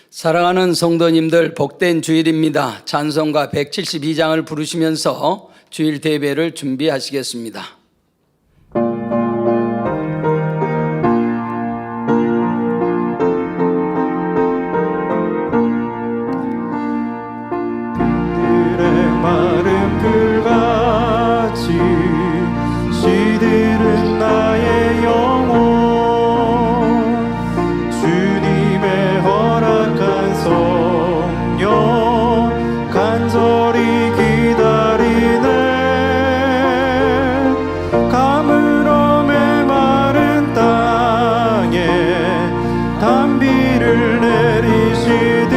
사랑하는 성도님들, 복된 주일입니다. 찬송가 172장을 부르시면서 주일 대배를 준비하시겠습니다. 들의 마른 풀같이 시들은 나의 영혼, 주님의 허락한 성령 간절히 기다리네. 가물어 메마른 땅에 단비를 내리시듯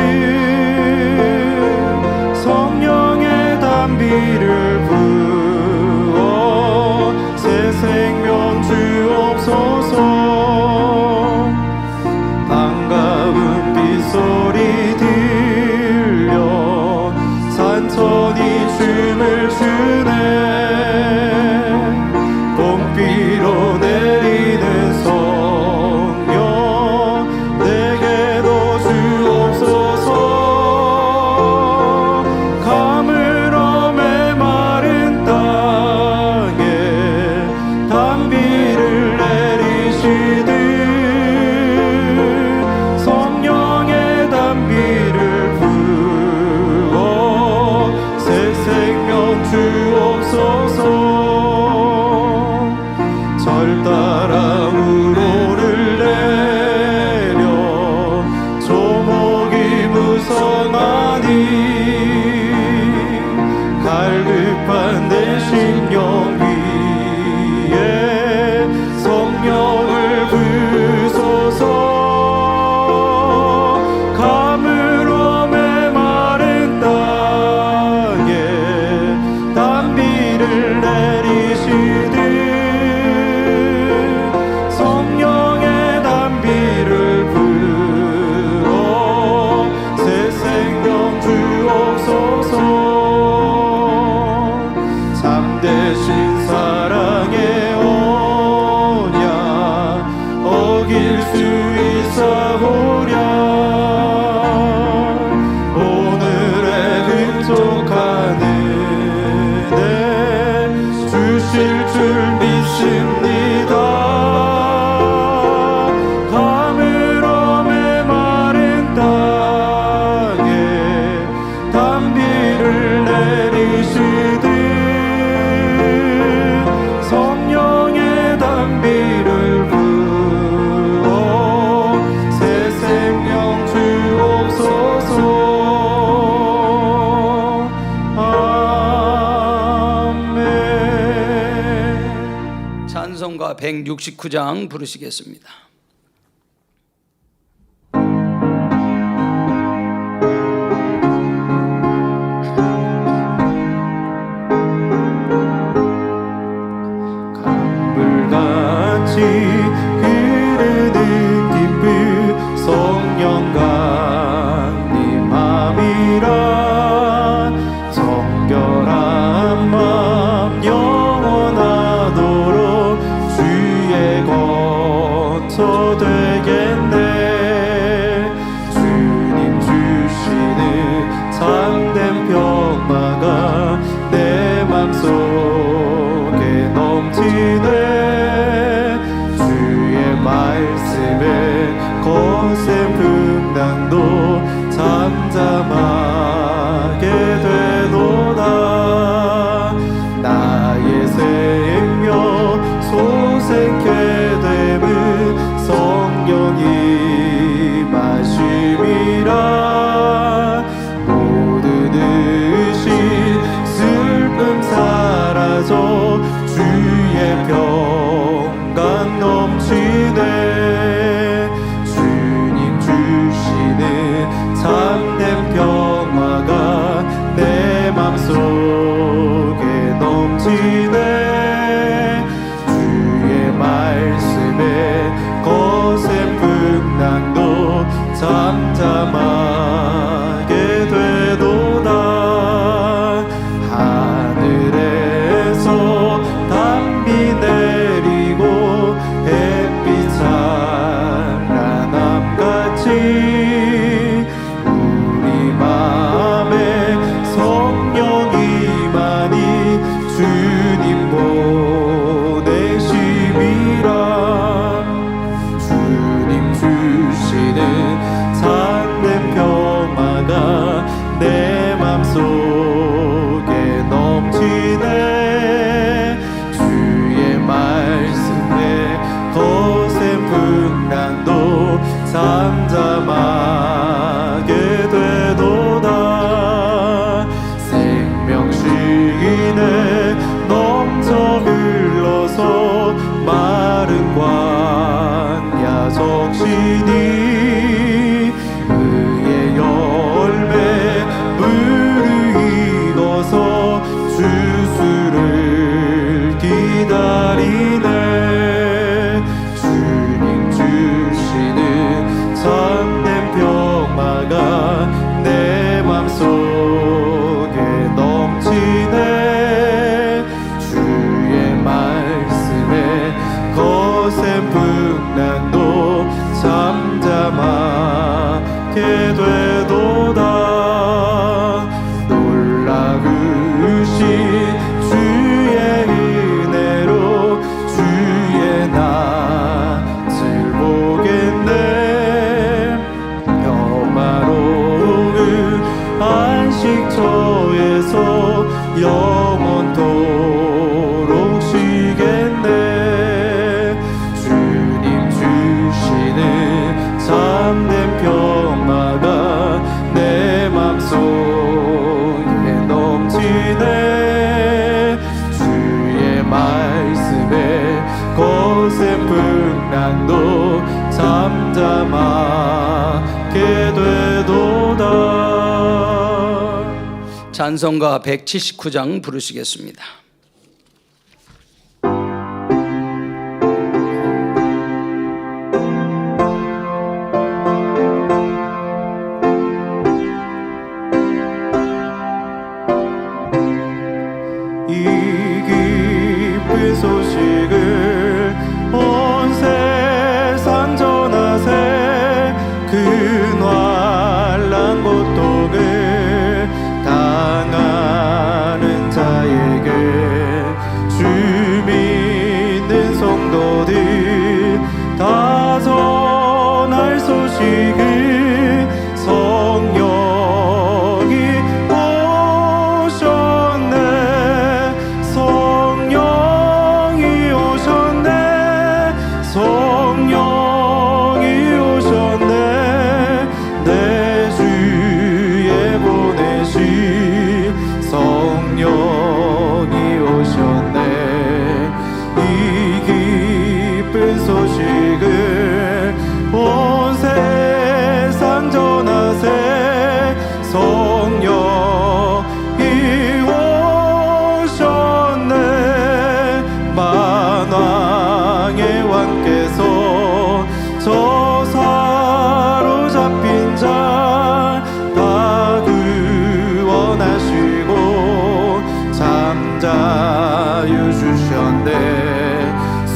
성령의 단비를 부어 새 생명 주옵소서. 반가운 빗소리 들려 산천이 춤을 추네. 봄비로 내리는 성령 내게로 주옵소서. 가물어 메마른 땅에 단비를 내리시듯 성령의 단비를 부어 새 생명 주옵소서. 절 따라 우로를 내려 조목이 무성하니 갈급한 내 심령 위에 성령을 부소서. 가물어 메마른 땅에 단비를 내리시듯 성령의 단비를 부어 새 생명 주옵소서. 참되신 사랑의 언약 어길 수 있사오랴. 오늘의 흡족한 은혜 주실 줄 믿습니다. 가물어 메마른 땅에 단비를 내리시듯 성령의 단비를 부어 새 생명 주옵소서. 아멘. 찬송가 169장 부르시겠습니다. 강물같이 흐르는 기쁨 성령 강림함이라. 정결한 맘 영원하도록 주의 거처 되겠네. 주님 주시는 참된 평화가 내 맘속에 넘치네. 주의 말씀에 거센 풍랑도 잠잠하게 되도다. 나의 생명 소생케 됨은 성령이 마심이라. 모든 의심 슬픔 사라져 주의 평강 넘치네. 주님 주시는 참된 평화가 내 맘속에 넘치네. 주의 말씀에 거센 풍랑도 잠잠하게 되도다. 하늘에서 단비 내리고 햇빛 찬란함같이 잠잠하게 되도다. 생명식이네 넘쳐 흘러서 마른 광야 적시니 의의 열매 무르익어서 주수를 기다리네. 주님 주시는 참된 평화가 내 맘속에 넘치네. 주의 말씀에 거센 풍랑도 잠잠하게 되도다. 놀라우신 주의 은혜로 주의 낯을 보겠네. 평화로운 안식처에서 영원토록 쉬겠네. 주님 주시는 참된 평화가 내 맘속에 넘치네. 주의 말씀에 거센 풍랑도 잠잠하게 되도다. 찬송가 179장 부르시겠습니다. 이 깊은 소식을 온 세상 전하세. 근환란 고통을 당하는 자에게 주 믿는 성도들 다 전할 소식을 성령이 오셨네. 성령이 오셨네. 성령이 오셨네. 내 주에 보내신 성령이 오셨네. 이 기쁜 소식을 온 세상 전하세. 성령이 오셨네. 만왕의 왕께서 저 사로잡힌 자 다 구원하시고 잠자유 주셨네.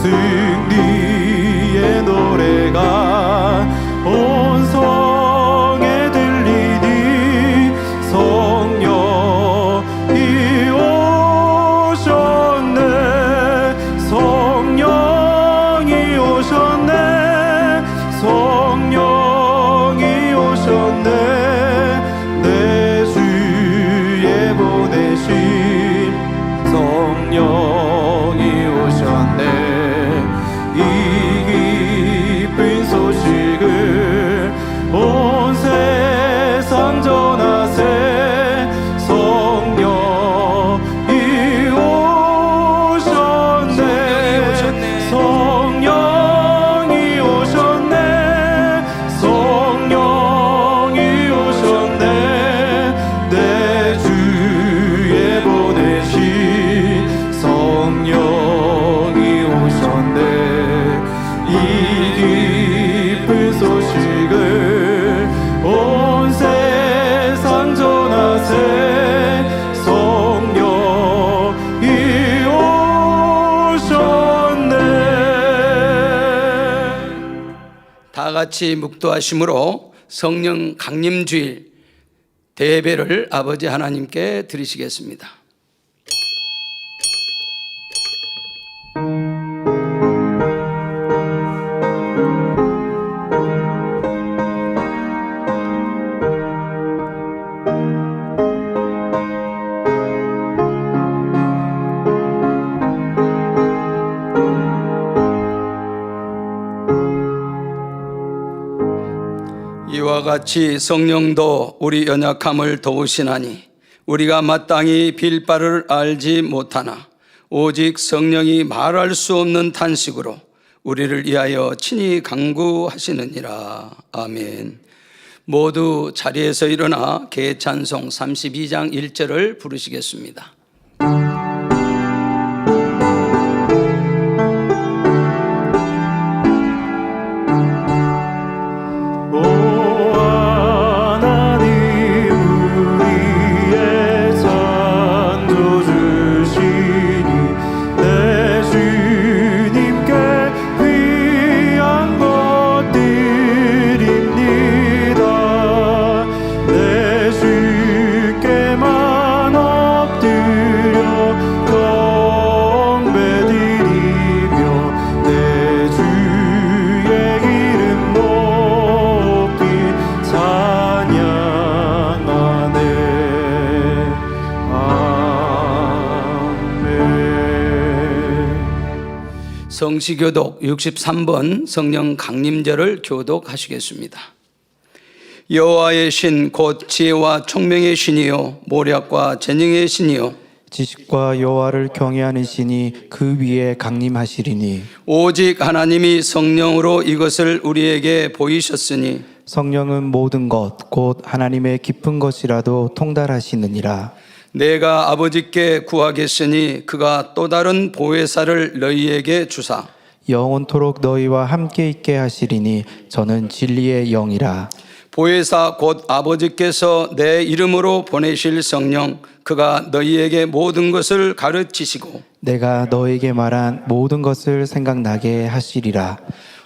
승리의 노래가 온 성에 들리니 성령이 오셨네. 성령이 오셨네. 성령이 오셨네. 내 주에 보내신 성령이 오셨네. 이 깊은 소식을 온 세상 전하세. 성령이 오셨네. 성령이 오셨네. 성령이 오셨네. 내 주에 보내신 성령이 오셨네. 이 깊은 소식을 온 세상 전하세. 성령이 오셨네. 다 같이 묵도하심으로 성령 강림주일 대배를 아버지 하나님께 드리시겠습니다. 이와 같이 성령도 우리 연약함을 도우시나니 우리가 마땅히 빌 바를 알지 못하나 오직 성령이 말할 수 없는 탄식으로 우리를 위하여 친히 간구하시느니라. 아멘. 모두 자리에서 일어나 개찬송 32장 1절을 부르시겠습니다. 성시교독 63번 성령 강림절을 교독하시겠습니다. 여호와의 신 곧 지혜와 총명의 신이요 모략과 재능의 신이요 지식과 여호와를 경외하는 신이 그 위에 강림하시리니 오직 하나님이 성령으로 이것을 우리에게 보이셨으니 성령은 모든 것 곧 하나님의 깊은 것이라도 통달하시느니라. 내가 아버지께 구하겠으니 그가 또 다른 보혜사를 너희에게 주사 영원토록 너희와 함께 있게 하시리니 저는 진리의 영이라. 보혜사 곧 아버지께서 내 이름으로 보내실 성령 그가 너희에게 모든 것을 가르치시고 내가 너에게 말한 모든 것을 생각나게 하시리라.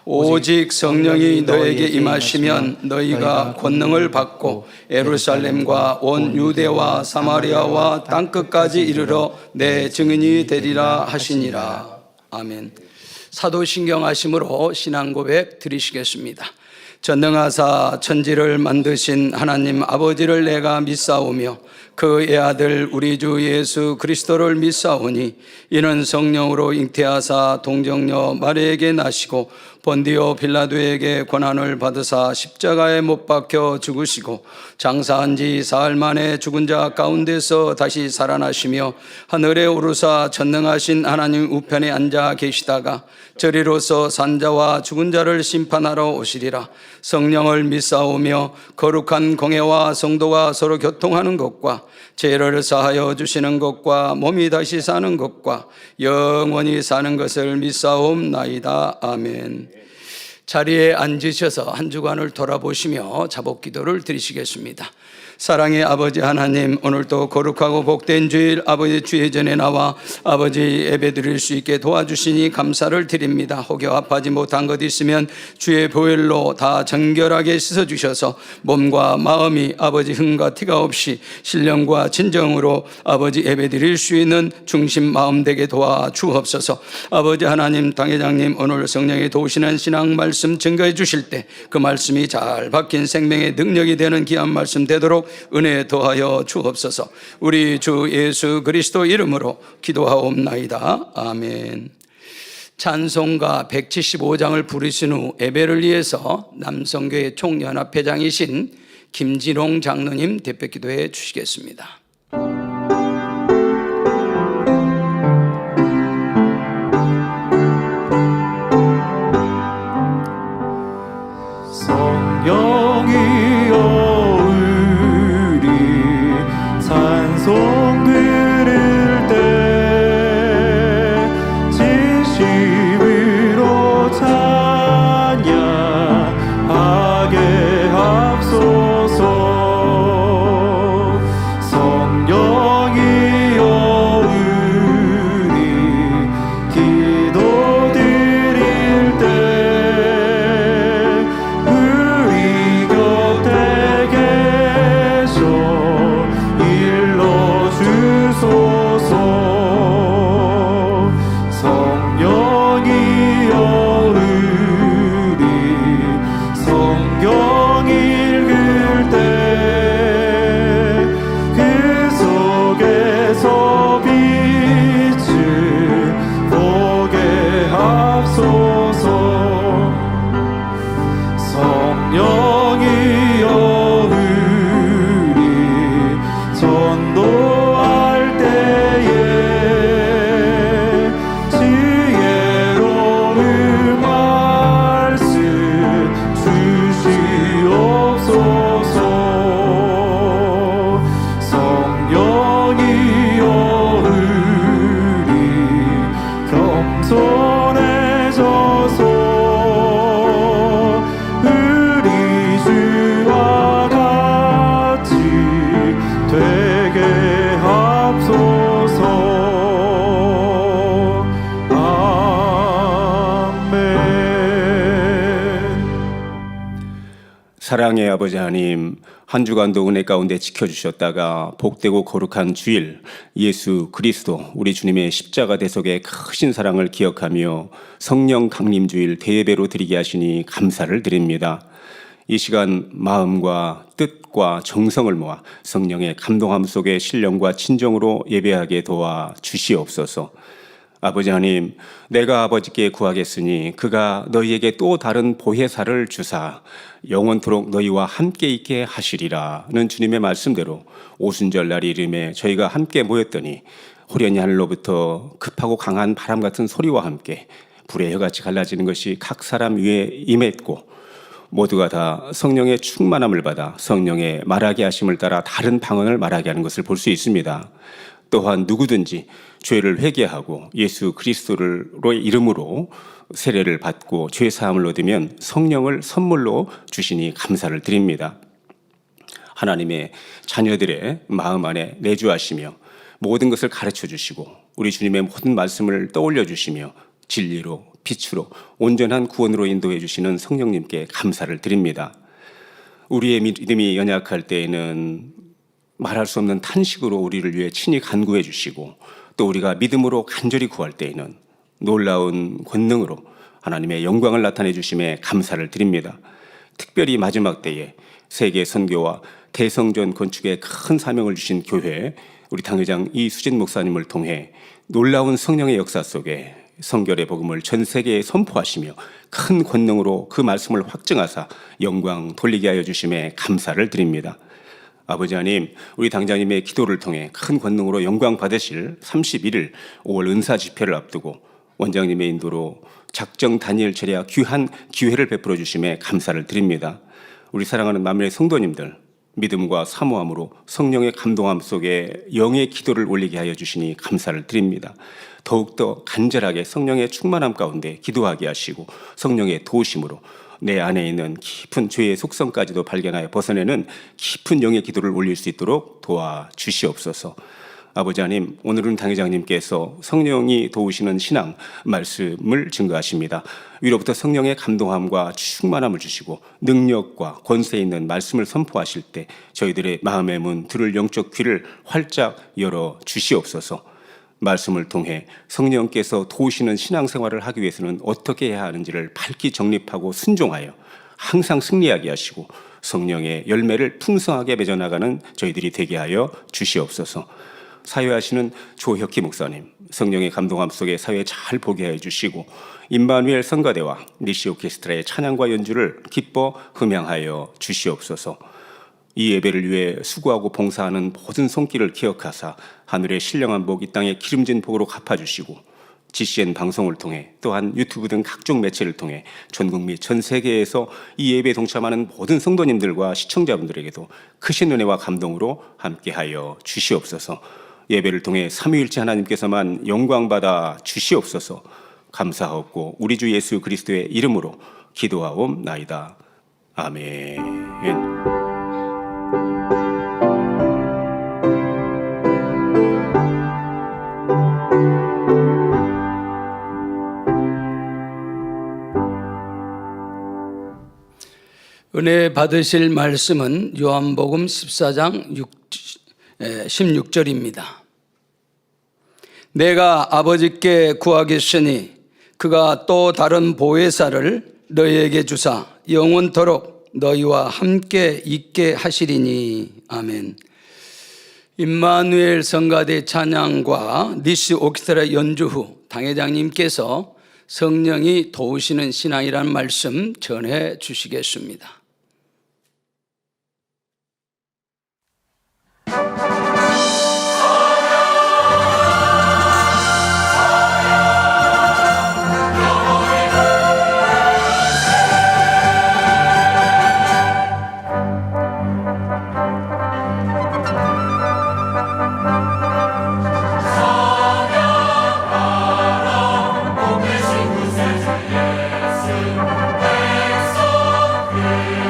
오직 성령이 너에게 임하시면 너희가 권능을 받고 예루살렘과 온 유대와 사마리아와 땅끝까지 이르러 내 증인이 되리라 하시니라. 아멘. 사도신경하심으로 신앙고백 드리시겠습니다. 전능하사 천지를 만드신 하나님 아버지를 내가 믿사오며 그의 아들 우리 주 예수 그리스도를 믿사오니 이는 성령으로 잉태하사 동정녀 마리에게 나시고 본디오 빌라도에게 고난을 받으사 십자가에 못 박혀 죽으시고 장사한 지 사흘 만에 죽은 자 가운데서 다시 살아나시며 하늘에 오르사 전능하신 하나님 우편에 앉아 계시다가 저리로서 산자와 죽은 자를 심판하러 오시리라. 성령을 믿사오며 거룩한 공회와 성도가 서로 교통하는 것과 죄를 사하여 주시는 것과 몸이 다시 사는 것과 영원히 사는 것을 믿사옵나이다. 아멘. 자리에 앉으셔서 한 주간을 돌아보시며 자복기도를 드리시겠습니다. 사랑의 아버지 하나님, 오늘도 거룩하고 복된 주일 아버지 주의 전에 나와 아버지 예배드릴 수 있게 도와주시니 감사를 드립니다. 혹여 아파하지 못한 것 있으면 주의 보혈로 다 정결하게 씻어주셔서 몸과 마음이 아버지 흠과 티가 없이 신령과 진정으로 아버지 예배드릴 수 있는 중심 마음 되게 도와주옵소서. 아버지 하나님, 당회장님 오늘 성령이 도우시는 신앙 말씀 증거해 주실 때 그 말씀이 잘 박힌 생명의 능력이 되는 귀한 말씀 되도록 은혜 더하여 주옵소서. 우리 주 예수 그리스도 이름으로 기도하옵나이다. 아멘. 찬송가 175장을 부르신 후 예배를 위해서 남성교회 총연합회장이신 김진홍 장로님 대표 기도해 주시겠습니다. 성령이여 찬송 들을 때 진심으로 찬양하게 하소서. 성령이여 우리 기도 드릴 때 우리 곁에 계셔 일러주 사랑의 아버지 하나님, 한 주간도 은혜 가운데 지켜주셨다가 복되고 거룩한 주일 예수 그리스도 우리 주님의 십자가 대속의 크신 사랑을 기억하며 성령 강림 주일 대예배로 드리게 하시니 감사를 드립니다. 이 시간 마음과 뜻과 정성을 모아 성령의 감동함 속에 신령과 진정으로 예배하게 도와 주시옵소서. 아버지 하나님, 내가 아버지께 구하겠으니 그가 너희에게 또 다른 보혜사를 주사 영원토록 너희와 함께 있게 하시리라는 주님의 말씀대로 오순절 날 이름에 저희가 함께 모였더니 호련히 하늘로부터 급하고 강한 바람 같은 소리와 함께 불의 혀같이 갈라지는 것이 각 사람 위에 임했고 모두가 다 성령의 충만함을 받아 성령의 말하게 하심을 따라 다른 방언을 말하게 하는 것을 볼 수 있습니다. 또한 누구든지 죄를 회개하고 예수 그리스도의 이름으로 세례를 받고 죄 사함을 얻으면 성령을 선물로 주시니 감사를 드립니다. 하나님의 자녀들의 마음 안에 내주하시며 모든 것을 가르쳐 주시고 우리 주님의 모든 말씀을 떠올려 주시며 진리로 빛으로 온전한 구원으로 인도해 주시는 성령님께 감사를 드립니다. 우리의 믿음이 연약할 때에는 말할 수 없는 탄식으로 우리를 위해 친히 간구해 주시고 또 우리가 믿음으로 간절히 구할 때에는 놀라운 권능으로 하나님의 영광을 나타내 주심에 감사를 드립니다. 특별히 마지막 때에 세계 선교와 대성전 건축에 큰 사명을 주신 교회 우리 당회장 이수진 목사님을 통해 놀라운 성령의 역사 속에 성결의 복음을 전 세계에 선포하시며 큰 권능으로 그 말씀을 확증하사 영광 돌리게 하여 주심에 감사를 드립니다. 아버지 하나님, 우리 당장님의 기도를 통해 큰 권능으로 영광 받으실 31일 5월 은사 집회를 앞두고 원장님의 인도로 작정 다니엘 체리아 귀한 기회를 베풀어 주심에 감사를 드립니다. 우리 사랑하는 만민의 성도님들, 믿음과 사모함으로 성령의 감동함 속에 영의 기도를 올리게 하여 주시니 감사를 드립니다. 더욱더 간절하게 성령의 충만함 가운데 기도하게 하시고 성령의 도우심으로 내 안에 있는 깊은 죄의 속성까지도 발견하여 벗어내는 깊은 영의 기도를 올릴 수 있도록 도와주시옵소서. 아버지 하나님, 오늘은 당회장님께서 성령이 도우시는 신앙 말씀을 증거하십니다. 위로부터 성령의 감동함과 충만함을 주시고 능력과 권세 있는 말씀을 선포하실 때 저희들의 마음의 문, 들을 영적 귀를 활짝 열어 주시옵소서. 말씀을 통해 성령께서 도우시는 신앙생활을 하기 위해서는 어떻게 해야 하는지를 밝히 정립하고 순종하여 항상 승리하게 하시고 성령의 열매를 풍성하게 맺어나가는 저희들이 되게 하여 주시옵소서. 사회하시는 조혁희 목사님, 성령의 감동함 속에 사회 잘 보게 해주시고 임마누엘 성가대와 니시 오케스트라의 찬양과 연주를 기뻐 흠양하여 주시옵소서. 이 예배를 위해 수고하고 봉사하는 모든 손길을 기억하사 하늘의 신령한 복, 이 땅의 기름진 복으로 갚아주시고 GCN 방송을 통해 또한 유튜브 등 각종 매체를 통해 전국 및 전 세계에서 이 예배에 동참하는 모든 성도님들과 시청자분들에게도 크신 은혜와 감동으로 함께하여 주시옵소서. 예배를 통해 삼위일체 하나님께서만 영광받아 주시옵소서. 감사하옵고 우리 주 예수 그리스도의 이름으로 기도하옵나이다. 아멘. 은혜 받으실 말씀은 요한복음 14장 16절입니다. 내가 아버지께 구하겠으니 그가 또 다른 보혜사를 너희에게 주사 영원토록 너희와 함께 있게 하시리니. 아멘. 임마누엘 성가대 찬양과 니시 오케스트라 연주 후 당회장님께서 성령이 도우시는 신앙이라는 말씀 전해 주시겠습니다. 예수, 백성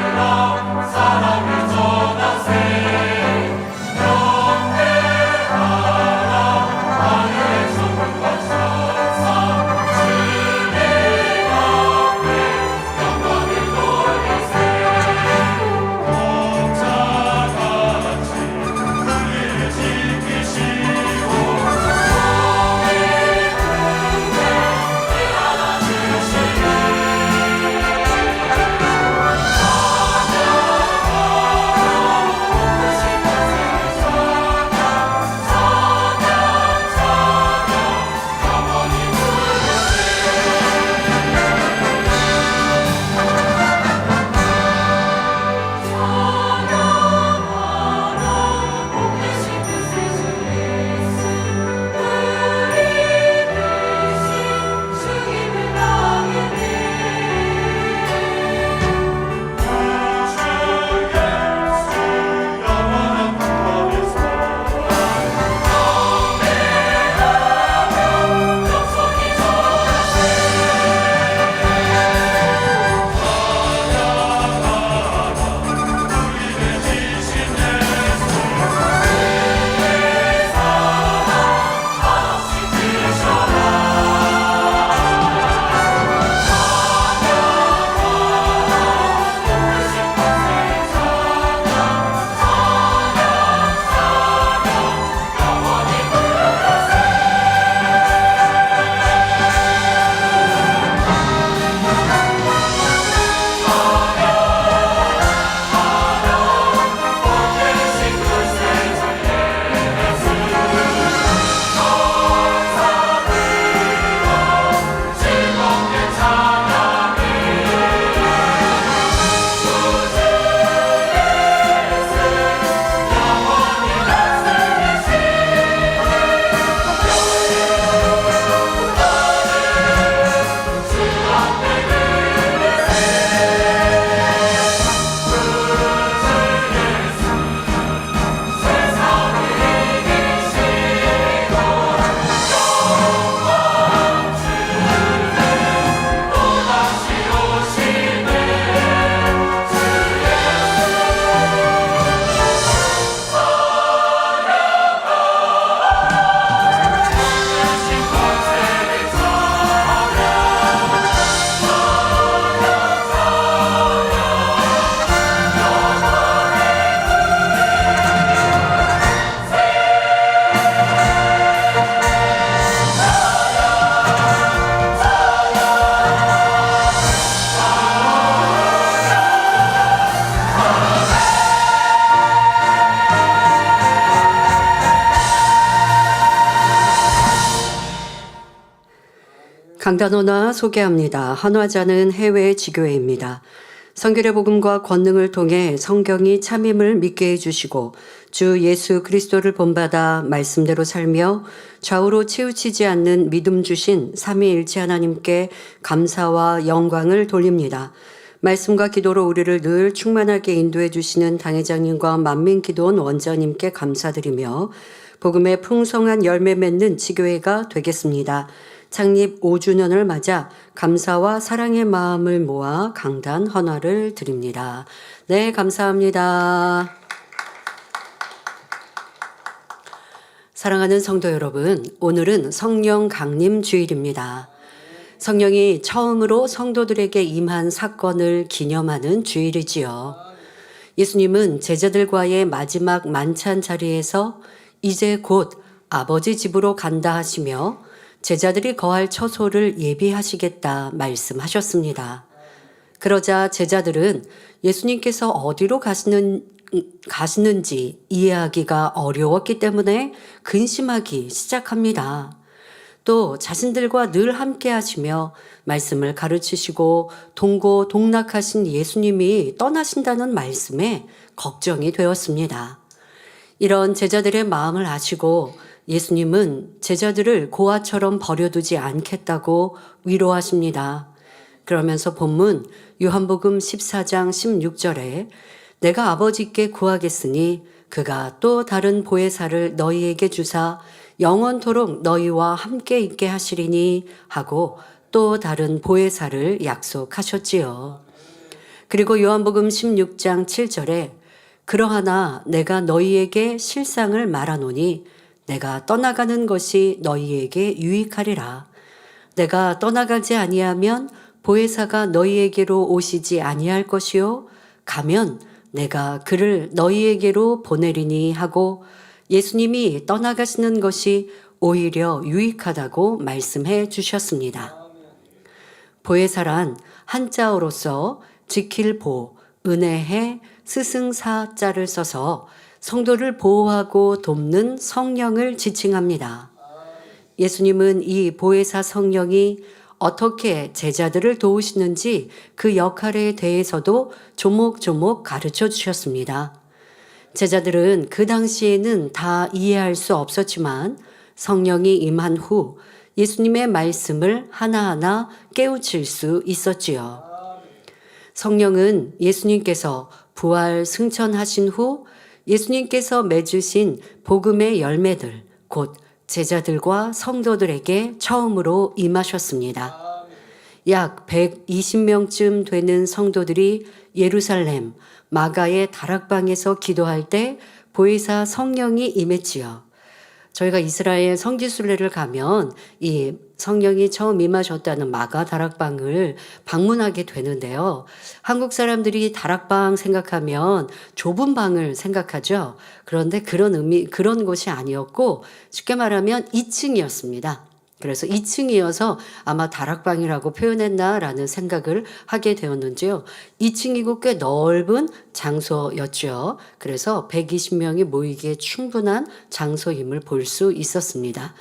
강단원화 소개합니다. 한화자는 해외 지교회입니다. 성결의 복음과 권능을 통해 성경이 참임을 믿게 해주시고 주 예수 그리스도를 본받아 말씀대로 살며 좌우로 치우치지 않는 믿음 주신 삼위일체 하나님께 감사와 영광을 돌립니다. 말씀과 기도로 우리를 늘 충만하게 인도해 주시는 당회장님과 만민기도원 원장님께 감사드리며 복음의 풍성한 열매 맺는 지교회가 되겠습니다. 창립 5주년을 맞아 감사와 사랑의 마음을 모아 강단 헌화를 드립니다. 네, 감사합니다. 사랑하는 성도 여러분, 오늘은 성령 강림 주일입니다. 성령이 처음으로 성도들에게 임한 사건을 기념하는 주일이지요. 예수님은 제자들과의 마지막 만찬 자리에서 이제 곧 아버지 집으로 간다 하시며 제자들이 거할 처소를 예비하시겠다 말씀하셨습니다. 그러자 제자들은 예수님께서 어디로 가시는지 이해하기가 어려웠기 때문에 근심하기 시작합니다. 또 자신들과 늘 함께 하시며 말씀을 가르치시고 동고동락하신 예수님이 떠나신다는 말씀에 걱정이 되었습니다. 이런 제자들의 마음을 아시고 예수님은 제자들을 고아처럼 버려두지 않겠다고 위로하십니다. 그러면서 본문 요한복음 14장 16절에 내가 아버지께 구하겠으니 그가 또 다른 보혜사를 너희에게 주사 영원토록 너희와 함께 있게 하시리니 하고 또 다른 보혜사를 약속하셨지요. 그리고 요한복음 16장 7절에 그러하나 내가 너희에게 실상을 말하노니 내가 떠나가는 것이 너희에게 유익하리라. 내가 떠나가지 아니하면 보혜사가 너희에게로 오시지 아니할 것이요 가면 내가 그를 너희에게로 보내리니 하고 예수님이 떠나가시는 것이 오히려 유익하다고 말씀해 주셨습니다. 보혜사란 한자어로서 지킬 보, 은혜해, 스승사자를 써서 성도를 보호하고 돕는 성령을 지칭합니다. 예수님은 이 보혜사 성령이 어떻게 제자들을 도우시는지 그 역할에 대해서도 조목조목 가르쳐 주셨습니다. 제자들은 그 당시에는 다 이해할 수 없었지만 성령이 임한 후 예수님의 말씀을 하나하나 깨우칠 수 있었지요. 성령은 예수님께서 부활 승천하신 후 예수님께서 맺으신 복음의 열매들, 곧 제자들과 성도들에게 처음으로 임하셨습니다. 약 120명쯤 되는 성도들이 예루살렘 마가의 다락방에서 기도할 때 보혜사 성령이 임했지요. 저희가 이스라엘 성지순례를 가면 이 성령이 처음 임하셨다는 마가 다락방을 방문하게 되는데요. 한국 사람들이 다락방 생각하면 좁은 방을 생각하죠. 그런데 그런 곳이 아니었고 쉽게 말하면 2층이었습니다. 그래서 2층이어서 아마 다락방이라고 표현했나라는 생각을 하게 되었는지요. 2층이고 꽤 넓은 장소였죠. 그래서 120명이 모이기에 충분한 장소임을 볼 수 있었습니다.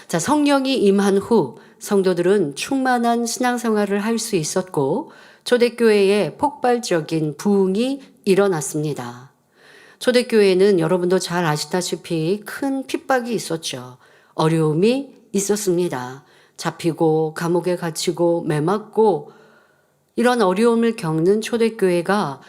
자, 성령이 임한 후 성도들은 충만한 신앙생활을 할 수 있었고 초대교회에 폭발적인 부흥이 일어났습니다. 초대교회는 여러분도 잘 아시다시피 큰 핍박이 있었죠. 어려움이 있었습니다. 잡히고 감옥에 갇히고 매맞고 이런 어려움을 겪는 초대교회가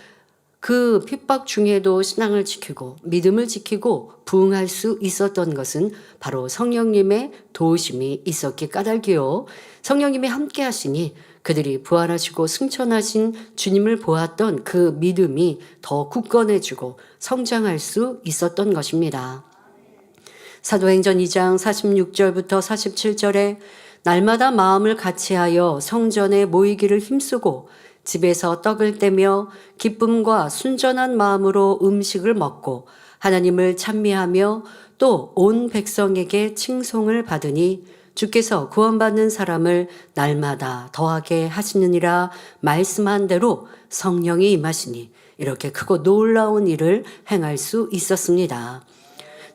그 핍박 중에도 신앙을 지키고 믿음을 지키고 부흥할 수 있었던 것은 바로 성령님의 도우심이 있었기 까닭이요. 성령님이 함께 하시니 그들이 부활하시고 승천하신 주님을 보았던 그 믿음이 더 굳건해지고 성장할 수 있었던 것입니다. 사도행전 2장 46절부터 47절에 날마다 마음을 같이하여 성전에 모이기를 힘쓰고 집에서 떡을 떼며 기쁨과 순전한 마음으로 음식을 먹고 하나님을 찬미하며 또 온 백성에게 칭송을 받으니 주께서 구원받는 사람을 날마다 더하게 하시느니라 말씀한 대로 성령이 임하시니 이렇게 크고 놀라운 일을 행할 수 있었습니다.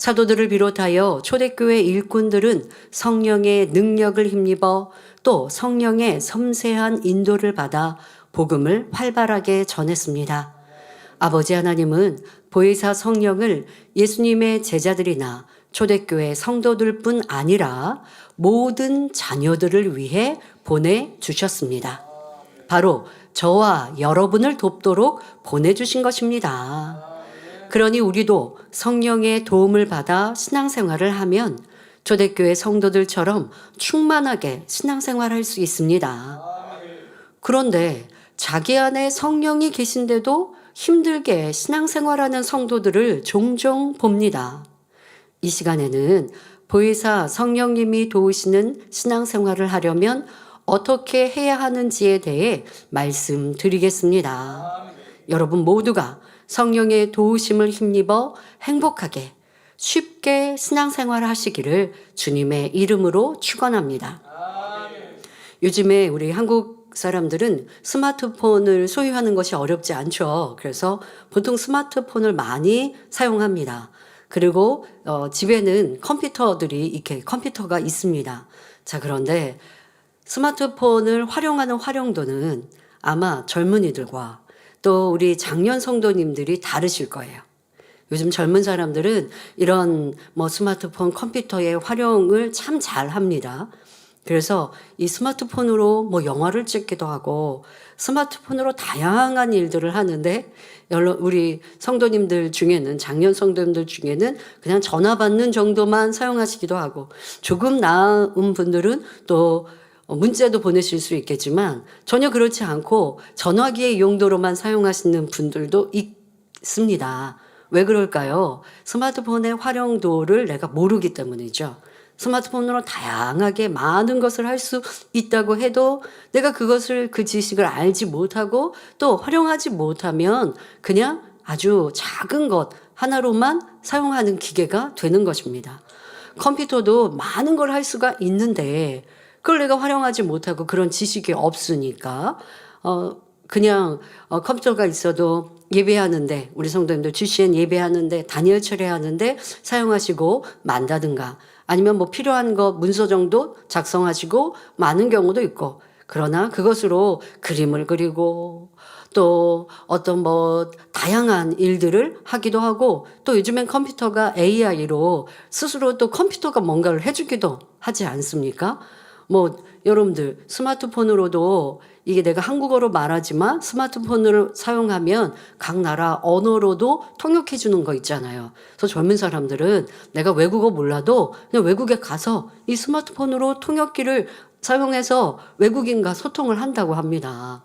사도들을 비롯하여 초대교회 일꾼들은 성령의 능력을 힘입어 또 성령의 섬세한 인도를 받아 복음을 활발하게 전했습니다. 아버지 하나님은 보혜사 성령을 예수님의 제자들이나 초대교회 성도들뿐 아니라 모든 자녀들을 위해 보내주셨습니다. 바로 저와 여러분을 돕도록 보내주신 것입니다. 그러니 우리도 성령의 도움을 받아 신앙생활을 하면 초대교회 성도들처럼 충만하게 신앙생활할 수 있습니다. 그런데 자기 안에 성령이 계신데도 힘들게 신앙생활하는 성도들을 종종 봅니다. 이 시간에는 보혜사 성령님이 도우시는 신앙생활을 하려면 어떻게 해야 하는지에 대해 말씀드리겠습니다. 여러분 모두가 성령의 도우심을 힘입어 행복하게 쉽게 신앙생활 하시기를 주님의 이름으로 축원합니다. 요즘에 우리 한국 사람들은 스마트폰을 소유하는 것이 어렵지 않죠. 그래서 보통 스마트폰을 많이 사용합니다. 그리고 집에는 컴퓨터가 있습니다. 자, 그런데 스마트폰을 활용하는 활용도는 아마 젊은이들과 또 우리 장년 성도님들이 다르실 거예요. 요즘 젊은 사람들은 이런 스마트폰, 컴퓨터의 활용을 참 잘합니다. 그래서 이 스마트폰으로 영화를 찍기도 하고 스마트폰으로 다양한 일들을 하는데 우리 성도님들 중에는 장년 성도님들 중에는 그냥 전화 받는 정도만 사용하시기도 하고 조금 나은 분들은 또 문자도 보내실 수 있겠지만 전혀 그렇지 않고 전화기의 용도로만 사용하시는 분들도 있습니다. 왜 그럴까요? 스마트폰의 활용도를 내가 모르기 때문이죠. 스마트폰으로 다양하게 많은 것을 할 수 있다고 해도 내가 그 지식을 알지 못하고 또 활용하지 못하면 그냥 아주 작은 것 하나로만 사용하는 기계가 되는 것입니다. 컴퓨터도 많은 걸 할 수가 있는데 그걸 내가 활용하지 못하고 그런 지식이 없으니까 그냥 컴퓨터가 있어도 예배하는데 우리 성도님들 GCN 예배하는데 다니엘 철회하는데 사용하시고 만다든가 아니면 필요한 거 문서 정도 작성하시고 많은 경우도 있고 그러나 그것으로 그림을 그리고 또 어떤 다양한 일들을 하기도 하고 또 요즘엔 컴퓨터가 AI로 스스로 또 컴퓨터가 뭔가를 해주기도 하지 않습니까? 여러분들 스마트폰으로도 이게 내가 한국어로 말하지만 스마트폰을 사용하면 각 나라 언어로도 통역해 주는 거 있잖아요. 그래서 젊은 사람들은 내가 외국어 몰라도 그냥 외국에 가서 이 스마트폰으로 통역기를 사용해서 외국인과 소통을 한다고 합니다.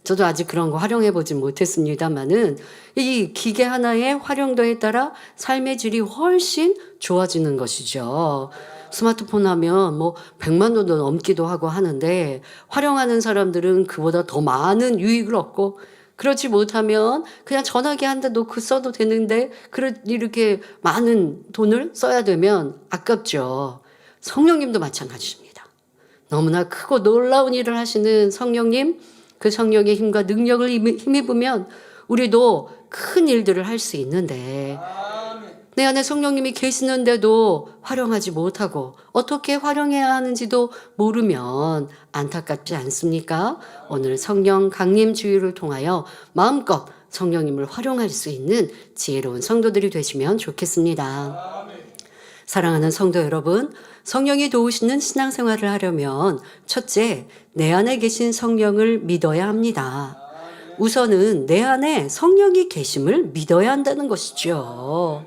저도 아직 그런 거 활용해 보진 못했습니다만은 이 기계 하나의 활용도에 따라 삶의 질이 훨씬 좋아지는 것이죠. 스마트폰 하면 100만 원도 넘기도 하고 하는데 활용하는 사람들은 그보다 더 많은 유익을 얻고 그렇지 못하면 그냥 전화기 한 대 놓고 써도 되는데 이렇게 많은 돈을 써야 되면 아깝죠. 성령님도 마찬가지입니다. 너무나 크고 놀라운 일을 하시는 성령님, 그 성령의 힘과 능력을 힘입으면 우리도 큰 일들을 할 수 있는데 내 안에 성령님이 계시는데도 활용하지 못하고 어떻게 활용해야 하는지도 모르면 안타깝지 않습니까? 오늘 성령 강림 주일을 통하여 마음껏 성령님을 활용할 수 있는 지혜로운 성도들이 되시면 좋겠습니다. 사랑하는 성도 여러분, 성령이 도우시는 신앙생활을 하려면 첫째, 내 안에 계신 성령을 믿어야 합니다. 우선은 내 안에 성령이 계심을 믿어야 한다는 것이죠.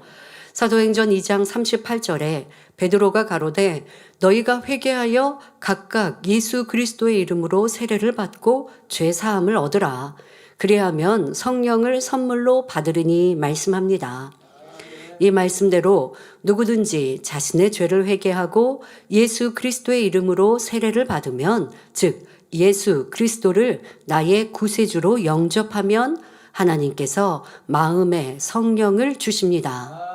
사도행전 2장 38절에 베드로가 가로되 너희가 회개하여 각각 예수 그리스도의 이름으로 세례를 받고 죄 사함을 얻으라. 그리하면 성령을 선물로 받으리니 말씀합니다. 이 말씀대로 누구든지 자신의 죄를 회개하고 예수 그리스도의 이름으로 세례를 받으면 즉 예수 그리스도를 나의 구세주로 영접하면 하나님께서 마음에 성령을 주십니다.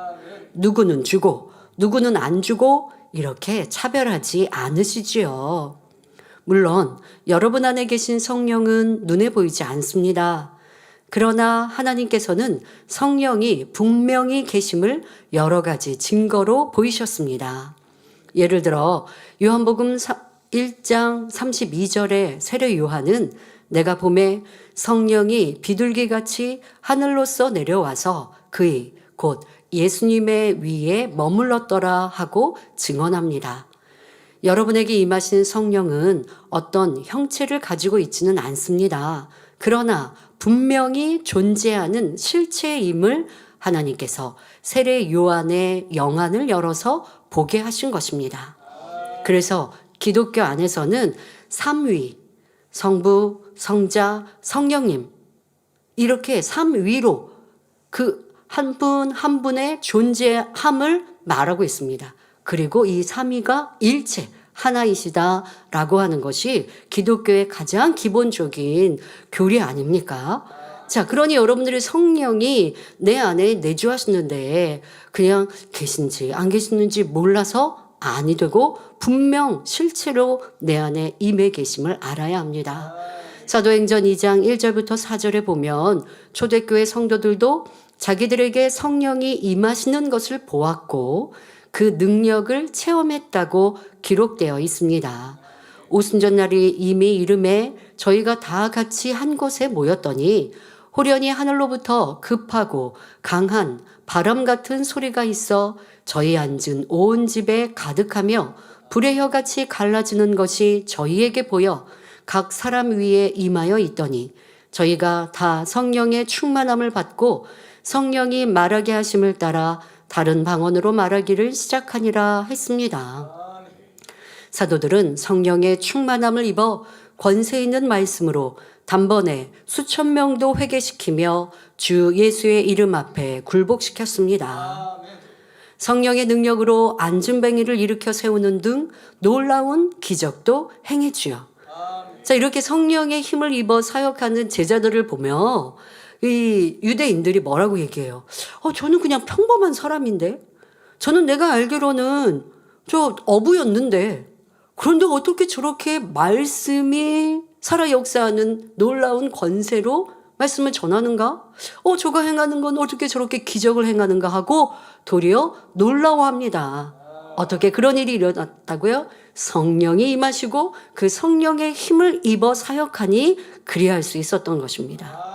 누구는 주고 누구는 안 주고 이렇게 차별하지 않으시지요. 물론 여러분 안에 계신 성령은 눈에 보이지 않습니다. 그러나 하나님께서는 성령이 분명히 계심을 여러 가지 증거로 보이셨습니다. 예를 들어 요한복음 1장 32절에 세례 요한은 내가 보매 성령이 비둘기같이 하늘로서 내려와서 그의 곧 예수님의 위에 머물렀더라 하고 증언합니다. 여러분에게 임하신 성령은 어떤 형체를 가지고 있지는 않습니다. 그러나 분명히 존재하는 실체임을 하나님께서 세례 요한의 영안을 열어서 보게 하신 것입니다. 그래서 기독교 안에서는 삼위, 성부, 성자, 성령님 이렇게 삼위로 그 한 분 한 분의 존재함을 말하고 있습니다. 그리고 이 삼위가 일체 하나이시다라고 하는 것이 기독교의 가장 기본적인 교리 아닙니까? 자, 그러니 여러분들이 성령이 내 안에 내주하시는데 그냥 계신지 안 계시는지 몰라서 아니 되고 분명 실체로 내 안에 임해 계심을 알아야 합니다. 사도행전 2장 1절부터 4절에 보면 초대교회 성도들도 자기들에게 성령이 임하시는 것을 보았고 그 능력을 체험했다고 기록되어 있습니다. 오순절날이 이미 이름에 저희가 다 같이 한 곳에 모였더니 호련히 하늘로부터 급하고 강한 바람 같은 소리가 있어 저희 앉은 온 집에 가득하며 불의 혀같이 갈라지는 것이 저희에게 보여 각 사람 위에 임하여 있더니 저희가 다 성령의 충만함을 받고 성령이 말하게 하심을 따라 다른 방언으로 말하기를 시작하니라 했습니다. 사도들은 성령의 충만함을 입어 권세 있는 말씀으로 단번에 수천 명도 회개시키며 주 예수의 이름 앞에 굴복시켰습니다. 성령의 능력으로 안진뱅이를 일으켜 세우는 등 놀라운 기적도 행했지요. 자, 이렇게 성령의 힘을 입어 사역하는 제자들을 보며 이 유대인들이 뭐라고 얘기해요? 저는 그냥 평범한 사람인데, 저는 내가 알기로는 저 어부였는데, 그런데 어떻게 저렇게 말씀이 살아 역사하는 놀라운 권세로 말씀을 전하는가? 저가 행하는 건 어떻게 저렇게 기적을 행하는가 하고 도리어 놀라워합니다. 어떻게 그런 일이 일어났다고요? 성령이 임하시고 그 성령의 힘을 입어 사역하니 그리할 수 있었던 것입니다.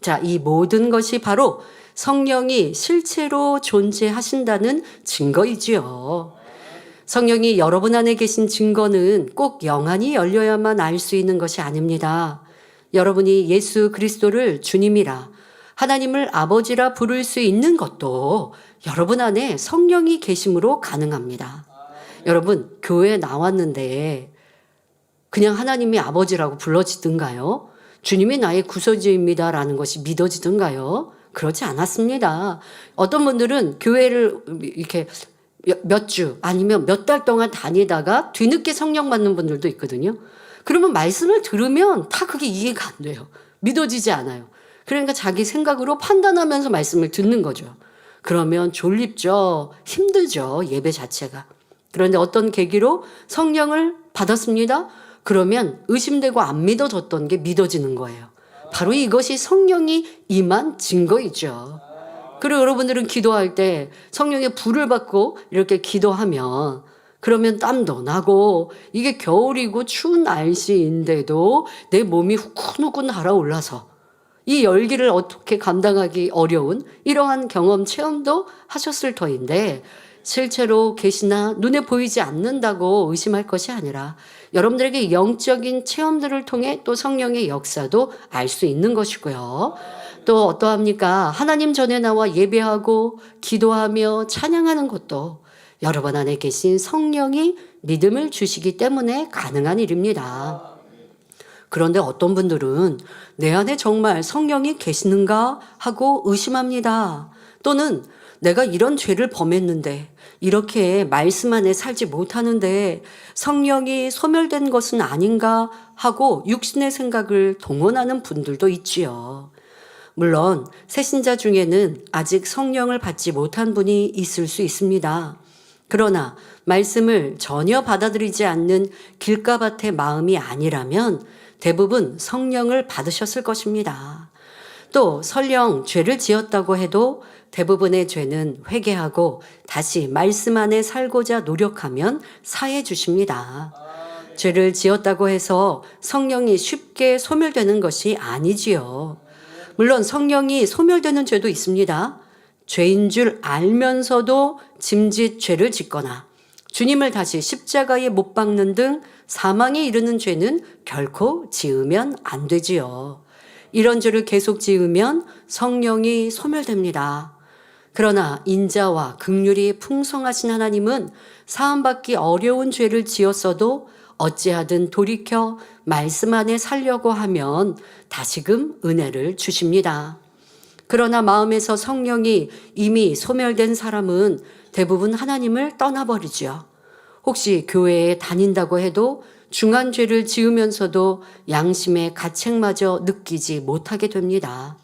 자, 이 모든 것이 바로 성령이 실체로 존재하신다는 증거이지요. 성령이 여러분 안에 계신 증거는 꼭 영안이 열려야만 알 수 있는 것이 아닙니다. 여러분이 예수 그리스도를 주님이라 하나님을 아버지라 부를 수 있는 것도 여러분 안에 성령이 계심으로 가능합니다. 여러분, 교회에 나왔는데 그냥 하나님이 아버지라고 불러지든가요? 주님이 나의 구세주입니다라는 것이 믿어지든가요? 그렇지 않았습니다. 어떤 분들은 교회를 이렇게 몇 주 아니면 몇 달 동안 다니다가 뒤늦게 성령 받는 분들도 있거든요. 그러면 말씀을 들으면 다 그게 이해가 안 돼요. 믿어지지 않아요. 그러니까 자기 생각으로 판단하면서 말씀을 듣는 거죠. 그러면 졸립죠. 힘들죠. 예배 자체가. 그런데 어떤 계기로 성령을 받았습니다. 그러면 의심되고 안 믿어졌던 게 믿어지는 거예요. 바로 이것이 성령이 임한 증거이죠. 그리고 여러분들은 기도할 때 성령의 불을 받고 이렇게 기도하면 그러면 땀도 나고 이게 겨울이고 추운 날씨인데도 내 몸이 후끈후끈 달아올라서 이 열기를 어떻게 감당하기 어려운 이러한 경험 체험도 하셨을 터인데 실제로 계시나 눈에 보이지 않는다고 의심할 것이 아니라 여러분들에게 영적인 체험들을 통해 또 성령의 역사도 알 수 있는 것이고요. 또 어떠합니까? 하나님 전에 나와 예배하고 기도하며 찬양하는 것도 여러분 안에 계신 성령이 믿음을 주시기 때문에 가능한 일입니다. 그런데 어떤 분들은 내 안에 정말 성령이 계시는가 하고 의심합니다. 또는 내가 이런 죄를 범했는데 이렇게 말씀 안에 살지 못하는데 성령이 소멸된 것은 아닌가 하고 육신의 생각을 동원하는 분들도 있지요. 물론 새신자 중에는 아직 성령을 받지 못한 분이 있을 수 있습니다. 그러나 말씀을 전혀 받아들이지 않는 길가밭의 마음이 아니라면 대부분 성령을 받으셨을 것입니다. 또 설령 죄를 지었다고 해도 대부분의 죄는 회개하고 다시 말씀 안에 살고자 노력하면 사해 주십니다. 죄를 지었다고 해서 성령이 쉽게 소멸되는 것이 아니지요. 물론 성령이 소멸되는 죄도 있습니다. 죄인 줄 알면서도 짐짓 죄를 짓거나 주님을 다시 십자가에 못 박는 등 사망에 이르는 죄는 결코 지으면 안 되지요. 이런 죄를 계속 지으면 성령이 소멸됩니다. 그러나 인자와 긍휼이 풍성하신 하나님은 사함받기 어려운 죄를 지었어도 어찌하든 돌이켜 말씀 안에 살려고 하면 다시금 은혜를 주십니다. 그러나 마음에서 성령이 이미 소멸된 사람은 대부분 하나님을 떠나버리죠. 혹시 교회에 다닌다고 해도 중한 죄를 지으면서도 양심의 가책마저 느끼지 못하게 됩니다.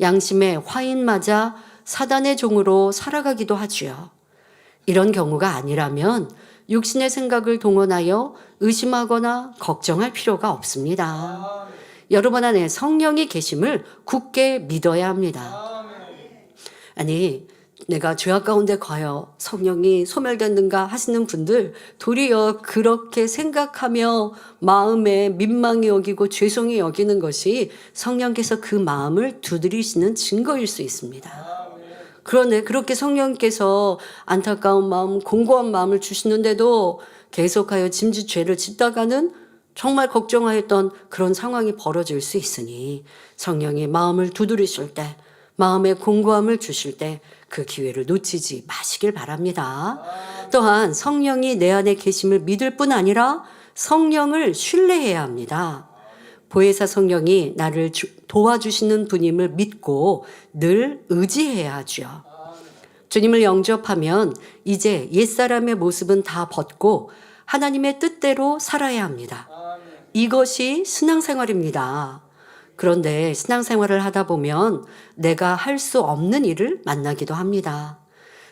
양심의 화인 맞아 사단의 종으로 살아가기도 하지요. 이런 경우가 아니라면 육신의 생각을 동원하여 의심하거나 걱정할 필요가 없습니다. 여러분 안에 성령이 계심을 굳게 믿어야 합니다. 아니, 내가 죄악 가운데 거하여 성령이 소멸됐는가 하시는 분들, 도리어 그렇게 생각하며 마음에 민망히 여기고 죄송히 여기는 것이 성령께서 그 마음을 두드리시는 증거일 수 있습니다. 그런데 그렇게 성령께서 안타까운 마음, 공고한 마음을 주시는데도 계속하여 짐짓 죄를 짓다가는 정말 걱정하였던 그런 상황이 벌어질 수 있으니 성령이 마음을 두드리실 때, 마음의 공고함을 주실 때 그 기회를 놓치지 마시길 바랍니다. 또한 성령이 내 안에 계심을 믿을 뿐 아니라 성령을 신뢰해야 합니다. 보혜사 성령이 나를 도와주시는 분임을 믿고 늘 의지해야 하죠. 주님을 영접하면 이제 옛사람의 모습은 다 벗고 하나님의 뜻대로 살아야 합니다. 이것이 신앙생활입니다. 그런데 신앙생활을 하다 보면 내가 할 수 없는 일을 만나기도 합니다.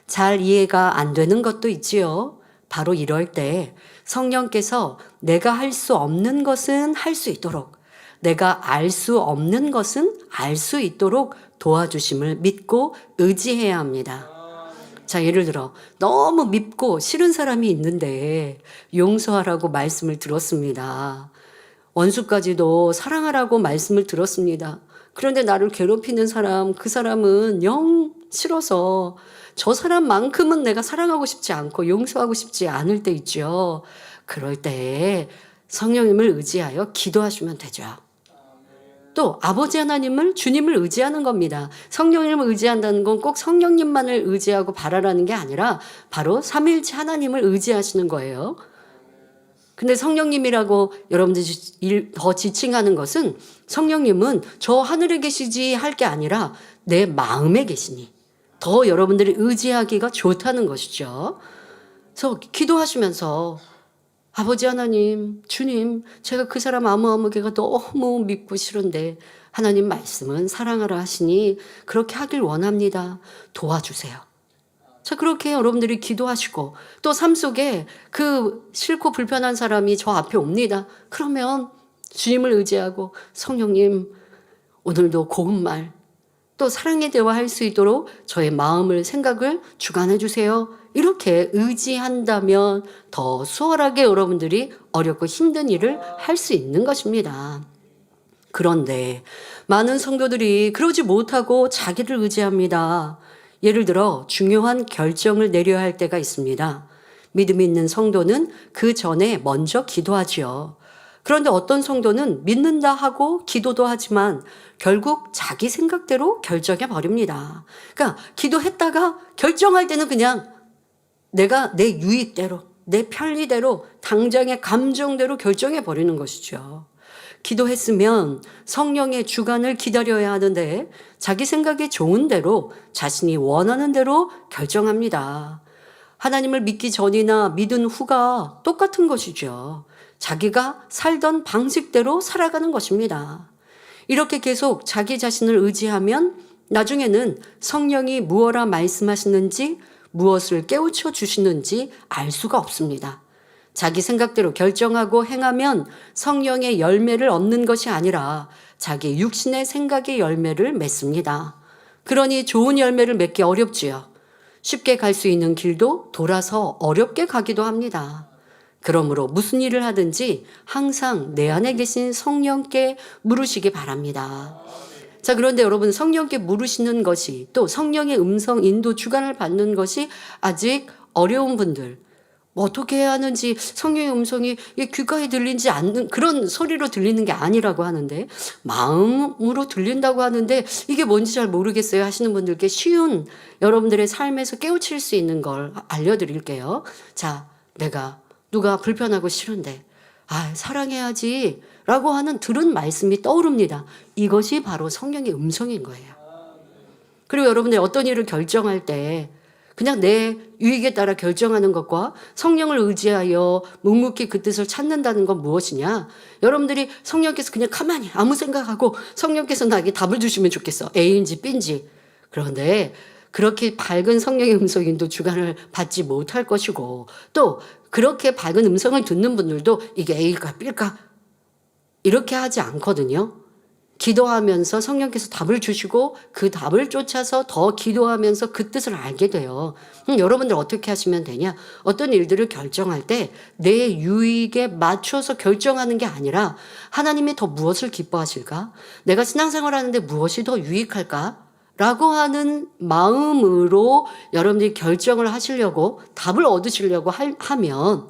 잘 이해가 안 되는 것도 있지요. 바로 이럴 때 성령께서 내가 할 수 없는 것은 할 수 있도록, 내가 알 수 없는 것은 알 수 있도록 도와주심을 믿고 의지해야 합니다. 자, 예를 들어 너무 밉고 싫은 사람이 있는데 용서하라고 말씀을 들었습니다. 원수까지도 사랑하라고 말씀을 들었습니다. 그런데 나를 괴롭히는 사람, 그 사람은 영 싫어서 저 사람만큼은 내가 사랑하고 싶지 않고 용서하고 싶지 않을 때 있죠. 그럴 때 성령님을 의지하여 기도하시면 되죠. 또 아버지 하나님을, 주님을 의지하는 겁니다. 성령님을 의지한다는 건 꼭 성령님만을 의지하고 바라라는 게 아니라 바로 삼위일체 하나님을 의지하시는 거예요. 근데 성령님이라고 여러분들이 더 지칭하는 것은 성령님은 저 하늘에 계시지 할 게 아니라 내 마음에 계시니 더 여러분들이 의지하기가 좋다는 것이죠. 그래서 기도하시면서 아버지 하나님, 주님, 제가 그 사람 아무개가 너무 밉고 싫은데 하나님 말씀은 사랑하라 하시니 그렇게 하길 원합니다. 도와주세요. 자, 그렇게 여러분들이 기도하시고 또 삶 속에 그 싫고 불편한 사람이 저 앞에 옵니다. 그러면 주님을 의지하고 성령님, 오늘도 고운 말, 또 사랑의 대화할 수 있도록 저의 마음을, 생각을 주관해 주세요. 이렇게 의지한다면 더 수월하게 여러분들이 어렵고 힘든 일을 할 수 있는 것입니다. 그런데 많은 성도들이 그러지 못하고 자기를 의지합니다. 예를 들어 중요한 결정을 내려야 할 때가 있습니다. 믿음이 있는 성도는 그 전에 먼저 기도하지요. 그런데 어떤 성도는 믿는다 하고 기도도 하지만 결국 자기 생각대로 결정해 버립니다. 그러니까 기도했다가 결정할 때는 그냥 내가 내 유익대로, 내 편리대로, 당장의 감정대로 결정해 버리는 것이죠. 기도했으면 성령의 주관을 기다려야 하는데 자기 생각이 좋은 대로, 자신이 원하는 대로 결정합니다. 하나님을 믿기 전이나 믿은 후가 똑같은 것이죠. 자기가 살던 방식대로 살아가는 것입니다. 이렇게 계속 자기 자신을 의지하면 나중에는 성령이 무엇라 말씀하시는지, 무엇을 깨우쳐 주시는지 알 수가 없습니다. 자기 생각대로 결정하고 행하면 성령의 열매를 얻는 것이 아니라 자기 육신의 생각의 열매를 맺습니다. 그러니 좋은 열매를 맺기 어렵지요. 쉽게 갈 수 있는 길도 돌아서 어렵게 가기도 합니다. 그러므로 무슨 일을 하든지 항상 내 안에 계신 성령께 물으시기 바랍니다. 자, 그런데 여러분, 성령께 물으시는 것이, 또 성령의 음성 인도 주관을 받는 것이 아직 어려운 분들, 어떻게 해야 하는지, 성령의 음성이 귓가에 들리지 않는 그런 소리로 들리는 게 아니라고 하는데, 마음으로 들린다고 하는데 이게 뭔지 잘 모르겠어요 하시는 분들께 쉬운 여러분들의 삶에서 깨우칠 수 있는 걸 알려드릴게요. 자, 내가 누가 불편하고 싫은데 사랑해야지 라고 하는 들은 말씀이 떠오릅니다. 이것이 바로 성령의 음성인 거예요. 그리고 여러분들 어떤 일을 결정할 때 그냥 내 유익에 따라 결정하는 것과 성령을 의지하여 묵묵히 그 뜻을 찾는다는 건 무엇이냐? 여러분들이 성령께서 그냥 가만히 아무 생각하고 성령께서 나에게 답을 주시면 좋겠어. A인지 B인지. 그런데 그렇게 밝은 성령의 음성 인도 주관을 받지 못할 것이고, 또 그렇게 밝은 음성을 듣는 분들도 이게 A일까 B일까 이렇게 하지 않거든요. 기도하면서 성령께서 답을 주시고 그 답을 쫓아서 더 기도하면서 그 뜻을 알게 돼요. 여러분들 어떻게 하시면 되냐? 어떤 일들을 결정할 때 내 유익에 맞춰서 결정하는 게 아니라 하나님이 더 무엇을 기뻐하실까? 내가 신앙생활하는데 무엇이 더 유익할까? 라고 하는 마음으로 여러분들이 결정을 하시려고, 답을 얻으시려고 하면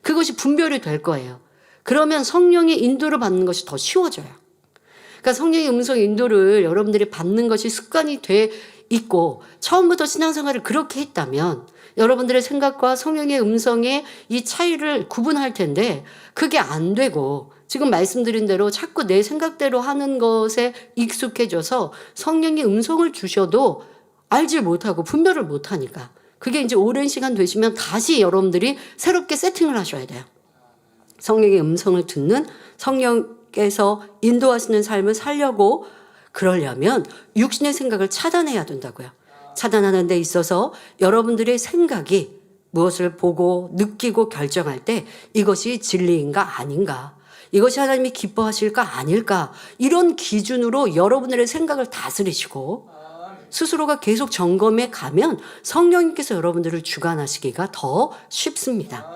그것이 분별이 될 거예요. 그러면 성령의 인도를 받는 것이 더 쉬워져요. 그러니까 성령의 음성 인도를 여러분들이 받는 것이 습관이 돼 있고 처음부터 신앙생활을 그렇게 했다면 여러분들의 생각과 성령의 음성의 이 차이를 구분할 텐데, 그게 안 되고 지금 말씀드린 대로 자꾸 내 생각대로 하는 것에 익숙해져서 성령의 음성을 주셔도 알질 못하고 분별을 못하니까, 그게 이제 오랜 시간 되시면 다시 여러분들이 새롭게 세팅을 하셔야 돼요. 성령의 음성을 듣는, 성령께서 인도하시는 삶을 살려고 그러려면 육신의 생각을 차단해야 된다고요. 차단하는 데 있어서 여러분들의 생각이 무엇을 보고 느끼고 결정할 때 이것이 진리인가 아닌가, 이것이 하나님이 기뻐하실까 아닐까, 이런 기준으로 여러분들의 생각을 다스리시고 스스로가 계속 점검해 가면 성령님께서 여러분들을 주관하시기가 더 쉽습니다.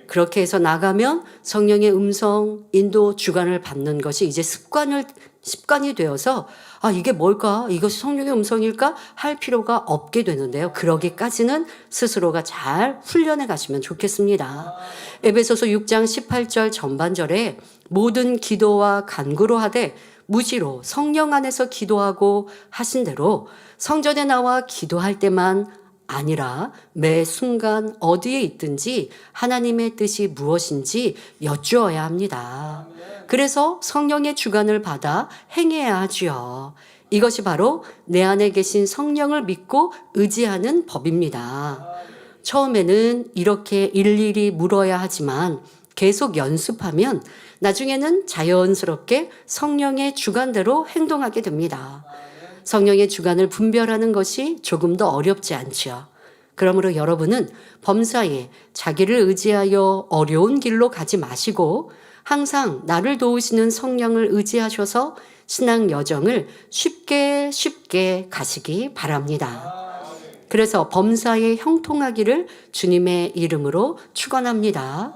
그렇게 해서 나가면 성령의 음성, 인도, 주관을 받는 것이 이제 습관이 되어서 이게 뭘까? 이것이 성령의 음성일까? 할 필요가 없게 되는데요. 그러기까지는 스스로가 잘 훈련해 가시면 좋겠습니다. 에베소서 6장 18절 전반절에 모든 기도와 간구로 하되 무시로 성령 안에서 기도하고 하신 대로 성전에 나와 기도할 때만 아니라 매 순간 어디에 있든지 하나님의 뜻이 무엇인지 여쭈어야 합니다. 그래서 성령의 주관을 받아 행해야 하지요. 이것이 바로 내 안에 계신 성령을 믿고 의지하는 법입니다. 처음에는 이렇게 일일이 물어야 하지만 계속 연습하면 나중에는 자연스럽게 성령의 주관대로 행동하게 됩니다. 성령의 주관을 분별하는 것이 조금 더 어렵지 않지요. 그러므로 여러분은 범사에 자기를 의지하여 어려운 길로 가지 마시고 항상 나를 도우시는 성령을 의지하셔서 신앙 여정을 쉽게 가시기 바랍니다. 그래서 범사에 형통하기를 주님의 이름으로 축원합니다.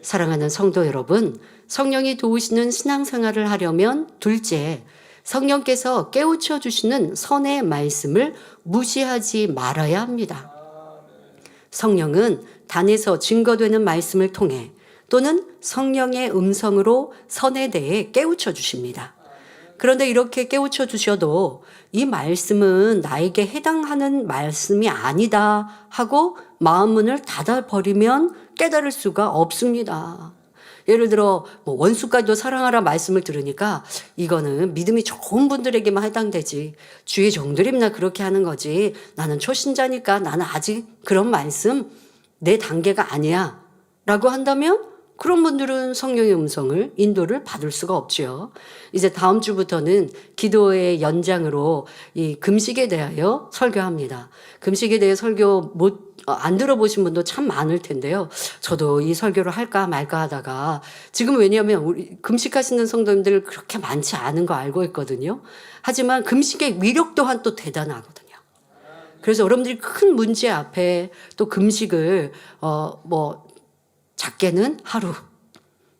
사랑하는 성도 여러분, 성령이 도우시는 신앙생활을 하려면 둘째, 성령께서 깨우쳐 주시는 선의 말씀을 무시하지 말아야 합니다. 성령은 단에서 증거되는 말씀을 통해 또는 성령의 음성으로 선에 대해 깨우쳐 주십니다. 그런데 이렇게 깨우쳐 주셔도 이 말씀은 나에게 해당하는 말씀이 아니다 하고 마음문을 닫아버리면 깨달을 수가 없습니다. 예를 들어 원수까지도 사랑하라 말씀을 들으니까 이거는 믿음이 좋은 분들에게만 해당되지, 주의 종들이나 그렇게 하는 거지, 나는 초신자니까 나는 아직 그런 말씀 내 단계가 아니야 라고 한다면 그런 분들은 성령의 음성을, 인도를 받을 수가 없죠. 이제 다음 주부터는 기도의 연장으로 이 금식에 대하여 설교합니다. 금식에 대해 설교 못 안 들어보신 분도 참 많을 텐데요. 저도 이 설교를 할까 말까 하다가 지금 왜냐하면 우리 금식하시는 성도님들 그렇게 많지 않은 거 알고 있거든요. 하지만 금식의 위력 또한 또 대단하거든요. 그래서 여러분들이 큰 문제 앞에 또 금식을 작게는 하루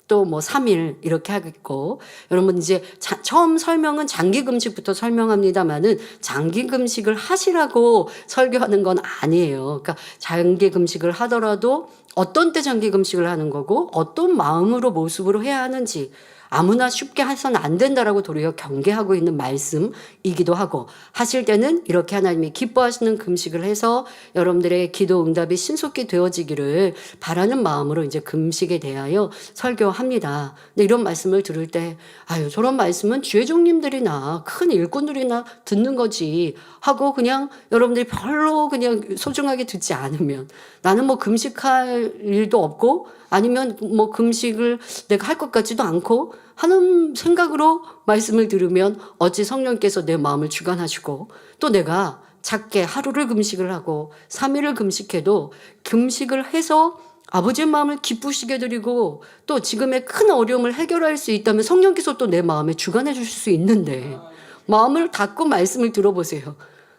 또 3일 이렇게 하겠고, 여러분 이제 처음 설명은 장기 금식부터 설명합니다만은 장기 금식을 하시라고 설교하는 건 아니에요. 그러니까 장기 금식을 하더라도 어떤 때 장기 금식을 하는 거고 어떤 마음으로 모습으로 해야 하는지 아무나 쉽게 해서는 안 된다라고 도리어 경계하고 있는 말씀이기도 하고, 하실 때는 이렇게 하나님이 기뻐하시는 금식을 해서 여러분들의 기도 응답이 신속히 되어지기를 바라는 마음으로 이제 금식에 대하여 설교합니다. 근데 이런 말씀을 들을 때 저런 말씀은 주의종님들이나 큰 일꾼들이나 듣는 거지 하고 그냥 여러분들이 별로 그냥 소중하게 듣지 않으면, 나는 금식할 일도 없고 아니면 금식을 내가 할 것 같지도 않고 하는 생각으로 말씀을 들으면 어찌 성령께서 내 마음을 주관하시고, 또 내가 작게 하루를 금식을 하고 3일을 금식해도 금식을 해서 아버지의 마음을 기쁘시게 드리고 또 지금의 큰 어려움을 해결할 수 있다면 성령께서 또 내 마음에 주관해 주실 수 있는데, 마음을 닫고 말씀을 들어보세요.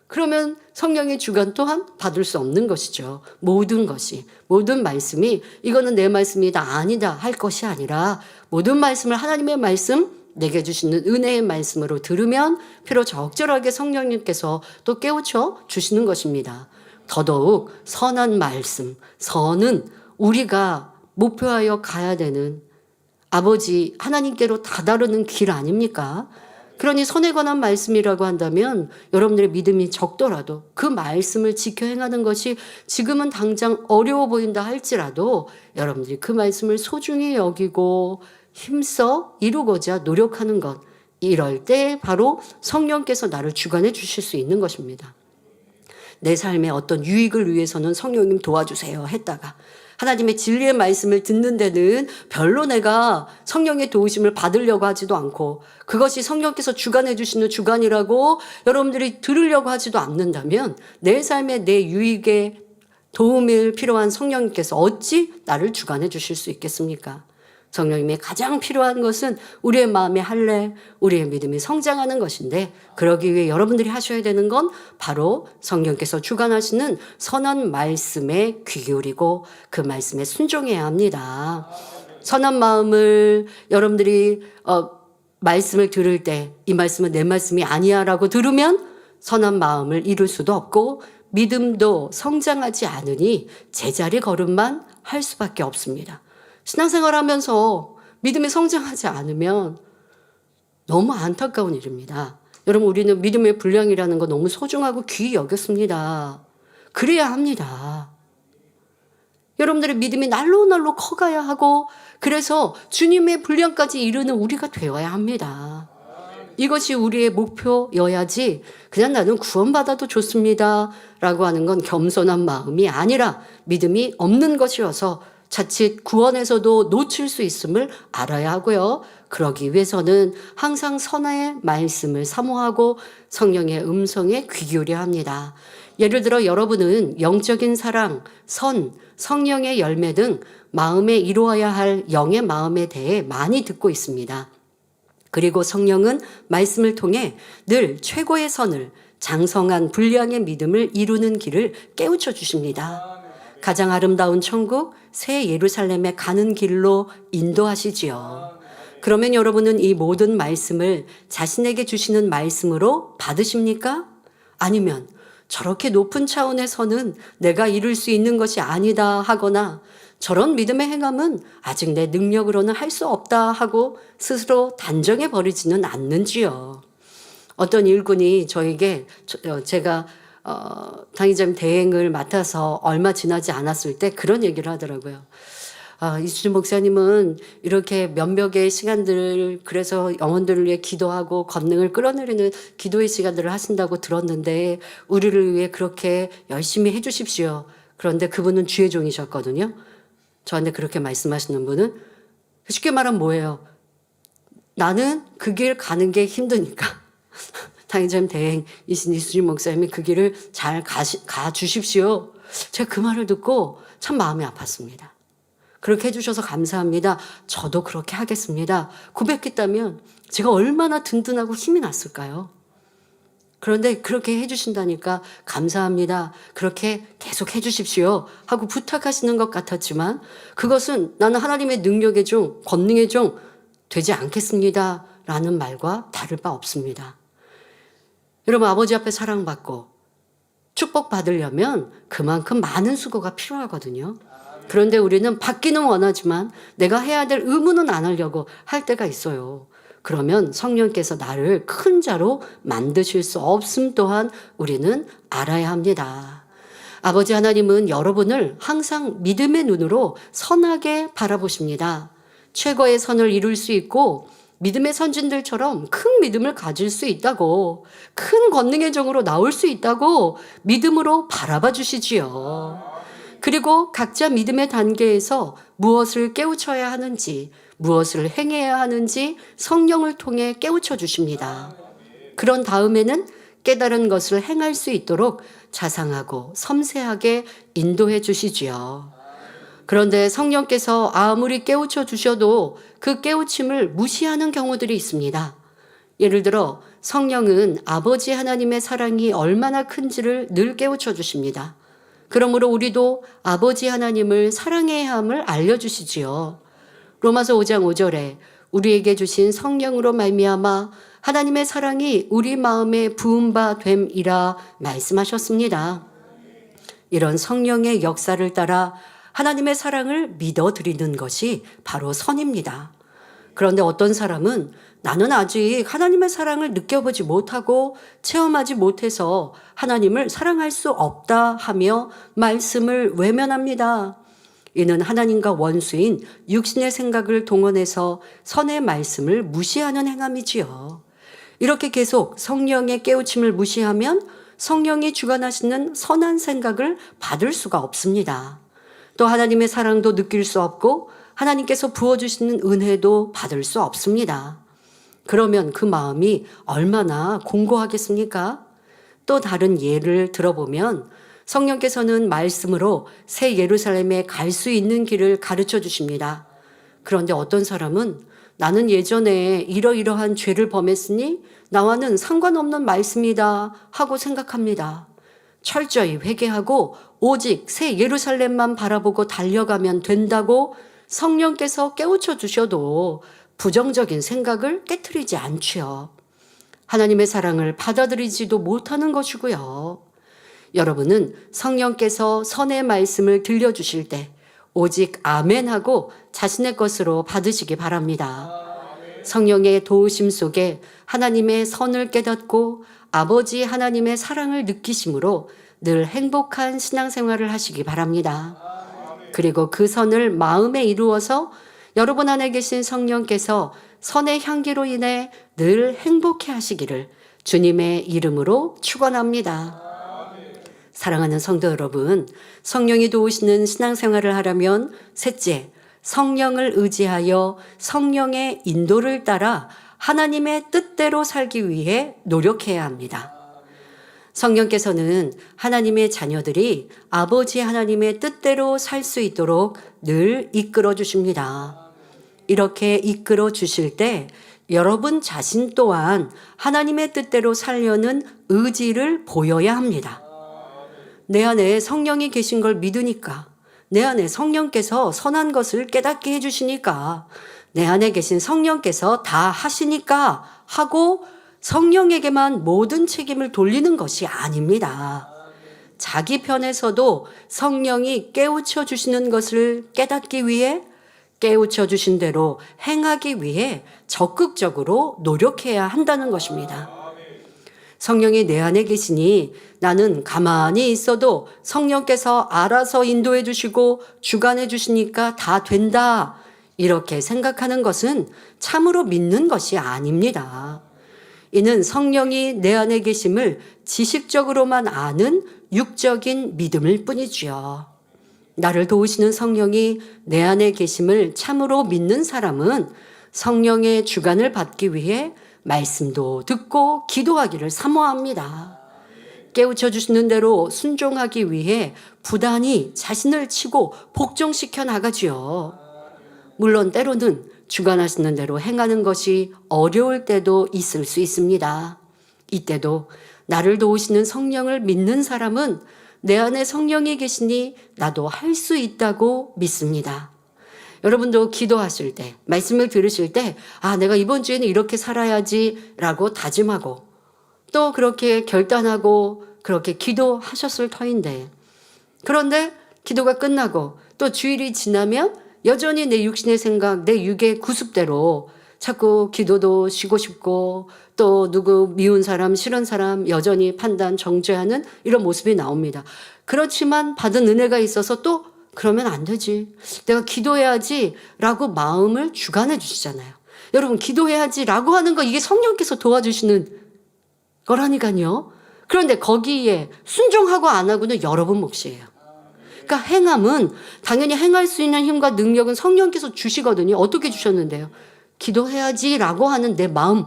그러면 성령의 주관 또한 받을 수 없는 것이죠. 모든 것이, 모든 말씀이 이거는 내 말씀이다 아니다 할 것이 아니라 모든 말씀을 하나님의 말씀, 내게 주시는 은혜의 말씀으로 들으면 필요 적절하게 성령님께서 또 깨우쳐 주시는 것입니다. 더더욱 선한 말씀, 선은 우리가 목표하여 가야 되는 아버지 하나님께로 다다르는 길 아닙니까? 그러니 선에 관한 말씀이라고 한다면 여러분들의 믿음이 적더라도 그 말씀을 지켜 행하는 것이 지금은 당장 어려워 보인다 할지라도 여러분들이 그 말씀을 소중히 여기고 힘써 이루고자 노력하는 것, 이럴 때 바로 성령께서 나를 주관해 주실 수 있는 것입니다. 내 삶의 어떤 유익을 위해서는 성령님 도와주세요 했다가 하나님의 진리의 말씀을 듣는 데는 별로 내가 성령의 도우심을 받으려고 하지도 않고 그것이 성령께서 주관해 주시는 주관이라고 여러분들이 들으려고 하지도 않는다면 내 삶의 내 유익에 도움이 필요한 성령님께서 어찌 나를 주관해 주실 수 있겠습니까? 성령님의 가장 필요한 것은 우리의 마음의 할례, 우리의 믿음이 성장하는 것인데, 그러기 위해 여러분들이 하셔야 되는 건 바로 성령께서 주관하시는 선한 말씀에 귀 기울이고 그 말씀에 순종해야 합니다. 선한 마음을 여러분들이 말씀을 들을 때 이 말씀은 내 말씀이 아니야 라고 들으면 선한 마음을 이룰 수도 없고 믿음도 성장하지 않으니 제자리 걸음만 할 수밖에 없습니다. 신앙생활 하면서 믿음이 성장하지 않으면 너무 안타까운 일입니다. 여러분, 우리는 믿음의 분량이라는 거 너무 소중하고 귀히 여겼습니다. 그래야 합니다. 여러분들의 믿음이 날로 커가야 하고, 그래서 주님의 분량까지 이르는 우리가 되어야 합니다. 이것이 우리의 목표여야지 그냥 나는 구원받아도 좋습니다 라고 하는 건 겸손한 마음이 아니라 믿음이 없는 것이어서 자칫 구원에서도 놓칠 수 있음을 알아야 하고요. 그러기 위해서는 항상 선의 말씀을 사모하고 성령의 음성에 귀 기울여야 합니다. 예를 들어 여러분은 영적인 사랑, 선, 성령의 열매 등 마음에 이루어야 할 영의 마음에 대해 많이 듣고 있습니다. 그리고 성령은 말씀을 통해 늘 최고의 선을, 장성한 분량의 믿음을 이루는 길을 깨우쳐 주십니다. 가장 아름다운 천국, 새 예루살렘에 가는 길로 인도하시지요. 그러면 여러분은 이 모든 말씀을 자신에게 주시는 말씀으로 받으십니까? 아니면 저렇게 높은 차원의 선은 내가 이룰 수 있는 것이 아니다 하거나 저런 믿음의 행함은 아직 내 능력으로는 할 수 없다 하고 스스로 단정해 버리지는 않는지요. 어떤 일꾼이 저에게 제가 당의자님 대행을 맡아서 얼마 지나지 않았을 때 그런 얘기를 하더라고요. 이수진 목사님은 이렇게 몇몇의 시간들을, 그래서 영혼들을 위해 기도하고 권능을 끌어내리는 기도의 시간들을 하신다고 들었는데 우리를 위해 그렇게 열심히 해 주십시오. 그런데 그분은 주의 종이셨거든요. 저한테 그렇게 말씀하시는 분은 쉽게 말하면 뭐예요? 나는 그 길 가는 게 힘드니까 탕이점 대행이신 이수진 목사님이 그 길을 잘 가 주십시오. 제가 그 말을 듣고 참 마음이 아팠습니다. 그렇게 해주셔서 감사합니다. 저도 그렇게 하겠습니다. 고백했다면 제가 얼마나 든든하고 힘이 났을까요? 그런데 그렇게 해주신다니까 감사합니다. 그렇게 계속 해주십시오 하고 부탁하시는 것 같았지만 그것은 나는 하나님의 능력의 종, 권능의 종 되지 않겠습니다 라는 말과 다를 바 없습니다. 여러분, 아버지 앞에 사랑받고 축복받으려면 그만큼 많은 수고가 필요하거든요. 그런데 우리는 받기는 원하지만 내가 해야 될 의무는 안 하려고 할 때가 있어요. 그러면 성령께서 나를 큰 자로 만드실 수 없음 또한 우리는 알아야 합니다. 아버지 하나님은 여러분을 항상 믿음의 눈으로 선하게 바라보십니다. 최고의 선을 이룰 수 있고 믿음의 선진들처럼 큰 믿음을 가질 수 있다고, 큰 권능의 종으로 나올 수 있다고 믿음으로 바라봐 주시지요. 그리고 각자 믿음의 단계에서 무엇을 깨우쳐야 하는지, 무엇을 행해야 하는지 성령을 통해 깨우쳐 주십니다. 그런 다음에는 깨달은 것을 행할 수 있도록 자상하고 섬세하게 인도해 주시지요. 그런데 성령께서 아무리 깨우쳐 주셔도 그 깨우침을 무시하는 경우들이 있습니다. 예를 들어 성령은 아버지 하나님의 사랑이 얼마나 큰지를 늘 깨우쳐 주십니다. 그러므로 우리도 아버지 하나님을 사랑해야 함을 알려주시지요. 로마서 5장 5절에 우리에게 주신 성령으로 말미암아 하나님의 사랑이 우리 마음에 부은 바 됨이라 말씀하셨습니다. 이런 성령의 역사를 따라 하나님의 사랑을 믿어드리는 것이 바로 선입니다. 그런데 어떤 사람은 나는 아직 하나님의 사랑을 느껴보지 못하고 체험하지 못해서 하나님을 사랑할 수 없다 하며 말씀을 외면합니다. 이는 하나님과 원수인 육신의 생각을 동원해서 선의 말씀을 무시하는 행함이지요. 이렇게 계속 성령의 깨우침을 무시하면 성령이 주관하시는 선한 생각을 받을 수가 없습니다. 또 하나님의 사랑도 느낄 수 없고 하나님께서 부어주시는 은혜도 받을 수 없습니다. 그러면 그 마음이 얼마나 공고하겠습니까? 또 다른 예를 들어보면 성령께서는 말씀으로 새 예루살렘에 갈 수 있는 길을 가르쳐 주십니다. 그런데 어떤 사람은 나는 예전에 이러이러한 죄를 범했으니 나와는 상관없는 말씀이다 하고 생각합니다. 철저히 회개하고 오직 새 예루살렘만 바라보고 달려가면 된다고 성령께서 깨우쳐 주셔도 부정적인 생각을 깨트리지 않지요. 하나님의 사랑을 받아들이지도 못하는 것이고요. 여러분은 성령께서 선의 말씀을 들려주실 때 오직 아멘하고 자신의 것으로 받으시기 바랍니다. 성령의 도우심 속에 하나님의 선을 깨닫고 아버지 하나님의 사랑을 느끼심으로 늘 행복한 신앙생활을 하시기 바랍니다. 그리고 그 선을 마음에 이루어서 여러분 안에 계신 성령께서 선의 향기로 인해 늘 행복해 하시기를 주님의 이름으로 축원합니다. 사랑하는 성도 여러분, 성령이 도우시는 신앙생활을 하려면 셋째, 성령을 의지하여 성령의 인도를 따라 하나님의 뜻대로 살기 위해 노력해야 합니다. 성령께서는 하나님의 자녀들이 아버지 하나님의 뜻대로 살 수 있도록 늘 이끌어 주십니다. 이렇게 이끌어 주실 때 여러분 자신 또한 하나님의 뜻대로 살려는 의지를 보여야 합니다. 내 안에 성령이 계신 걸 믿으니까, 내 안에 성령께서 선한 것을 깨닫게 해주시니까, 내 안에 계신 성령께서 다 하시니까 하고 성령에게만 모든 책임을 돌리는 것이 아닙니다. 자기 편에서도 성령이 깨우쳐 주시는 것을 깨닫기 위해 깨우쳐 주신 대로 행하기 위해 적극적으로 노력해야 한다는 것입니다. 성령이 내 안에 계시니 나는 가만히 있어도 성령께서 알아서 인도해 주시고 주관해 주시니까 다 된다. 이렇게 생각하는 것은 참으로 믿는 것이 아닙니다. 이는 성령이 내 안에 계심을 지식적으로만 아는 육적인 믿음일 뿐이지요. 나를 도우시는 성령이 내 안에 계심을 참으로 믿는 사람은 성령의 주관을 받기 위해 말씀도 듣고 기도하기를 사모합니다. 깨우쳐 주시는 대로 순종하기 위해 부단히 자신을 치고 복종시켜 나가지요. 물론 때로는 주관하시는 대로 행하는 것이 어려울 때도 있을 수 있습니다. 이때도 나를 도우시는 성령을 믿는 사람은 내 안에 성령이 계시니 나도 할 수 있다고 믿습니다. 여러분도 기도하실 때, 말씀을 들으실 때, 내가 이번 주에는 이렇게 살아야지 라고 다짐하고 또 그렇게 결단하고 그렇게 기도하셨을 터인데, 그런데 기도가 끝나고 또 주일이 지나면 여전히 내 육신의 생각, 내 육의 구습대로 자꾸 기도도 쉬고 싶고 또 누구 미운 사람, 싫은 사람 여전히 판단, 정죄하는 이런 모습이 나옵니다. 그렇지만 받은 은혜가 있어서 또 그러면 안 되지. 내가 기도해야지 라고 마음을 주관해 주시잖아요. 여러분, 기도해야지 라고 하는 거 이게 성령께서 도와주시는 거라니까요. 그런데 거기에 순종하고 안 하고는 여러분 몫이에요. 그러니까 행함은 당연히 행할 수 있는 힘과 능력은 성령께서 주시거든요. 어떻게 주셨는데요? 기도해야지 라고 하는 내 마음.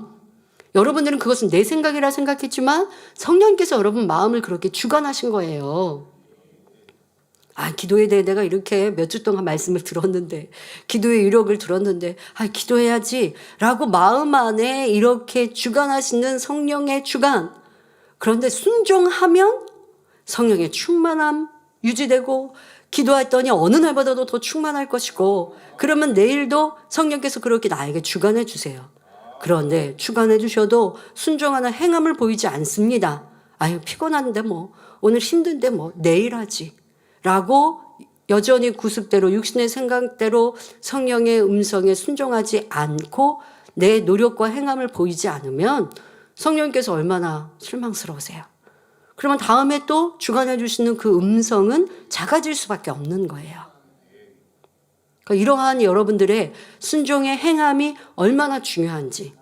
여러분들은 그것은 내 생각이라 생각했지만 성령께서 여러분 마음을 그렇게 주관하신 거예요. 기도에 대해 내가 이렇게 몇 주 동안 말씀을 들었는데, 기도의 유력을 들었는데, 기도해야지 라고 마음 안에 이렇게 주관하시는 성령의 주관. 그런데 순종하면 성령의 충만함 유지되고 기도했더니 어느 날보다도 더 충만할 것이고, 그러면 내일도 성령께서 그렇게 나에게 주관해 주세요. 그런데 주관해 주셔도 순종하는 행함을 보이지 않습니다. 피곤한데 오늘 힘든데 내일 하지 라고 여전히 구습대로 육신의 생각대로 성령의 음성에 순종하지 않고 내 노력과 행함을 보이지 않으면 성령께서 얼마나 실망스러우세요. 그러면 다음에 또 주관해 주시는 그 음성은 작아질 수밖에 없는 거예요. 그러니까 이러한 여러분들의 순종의 행함이 얼마나 중요한지,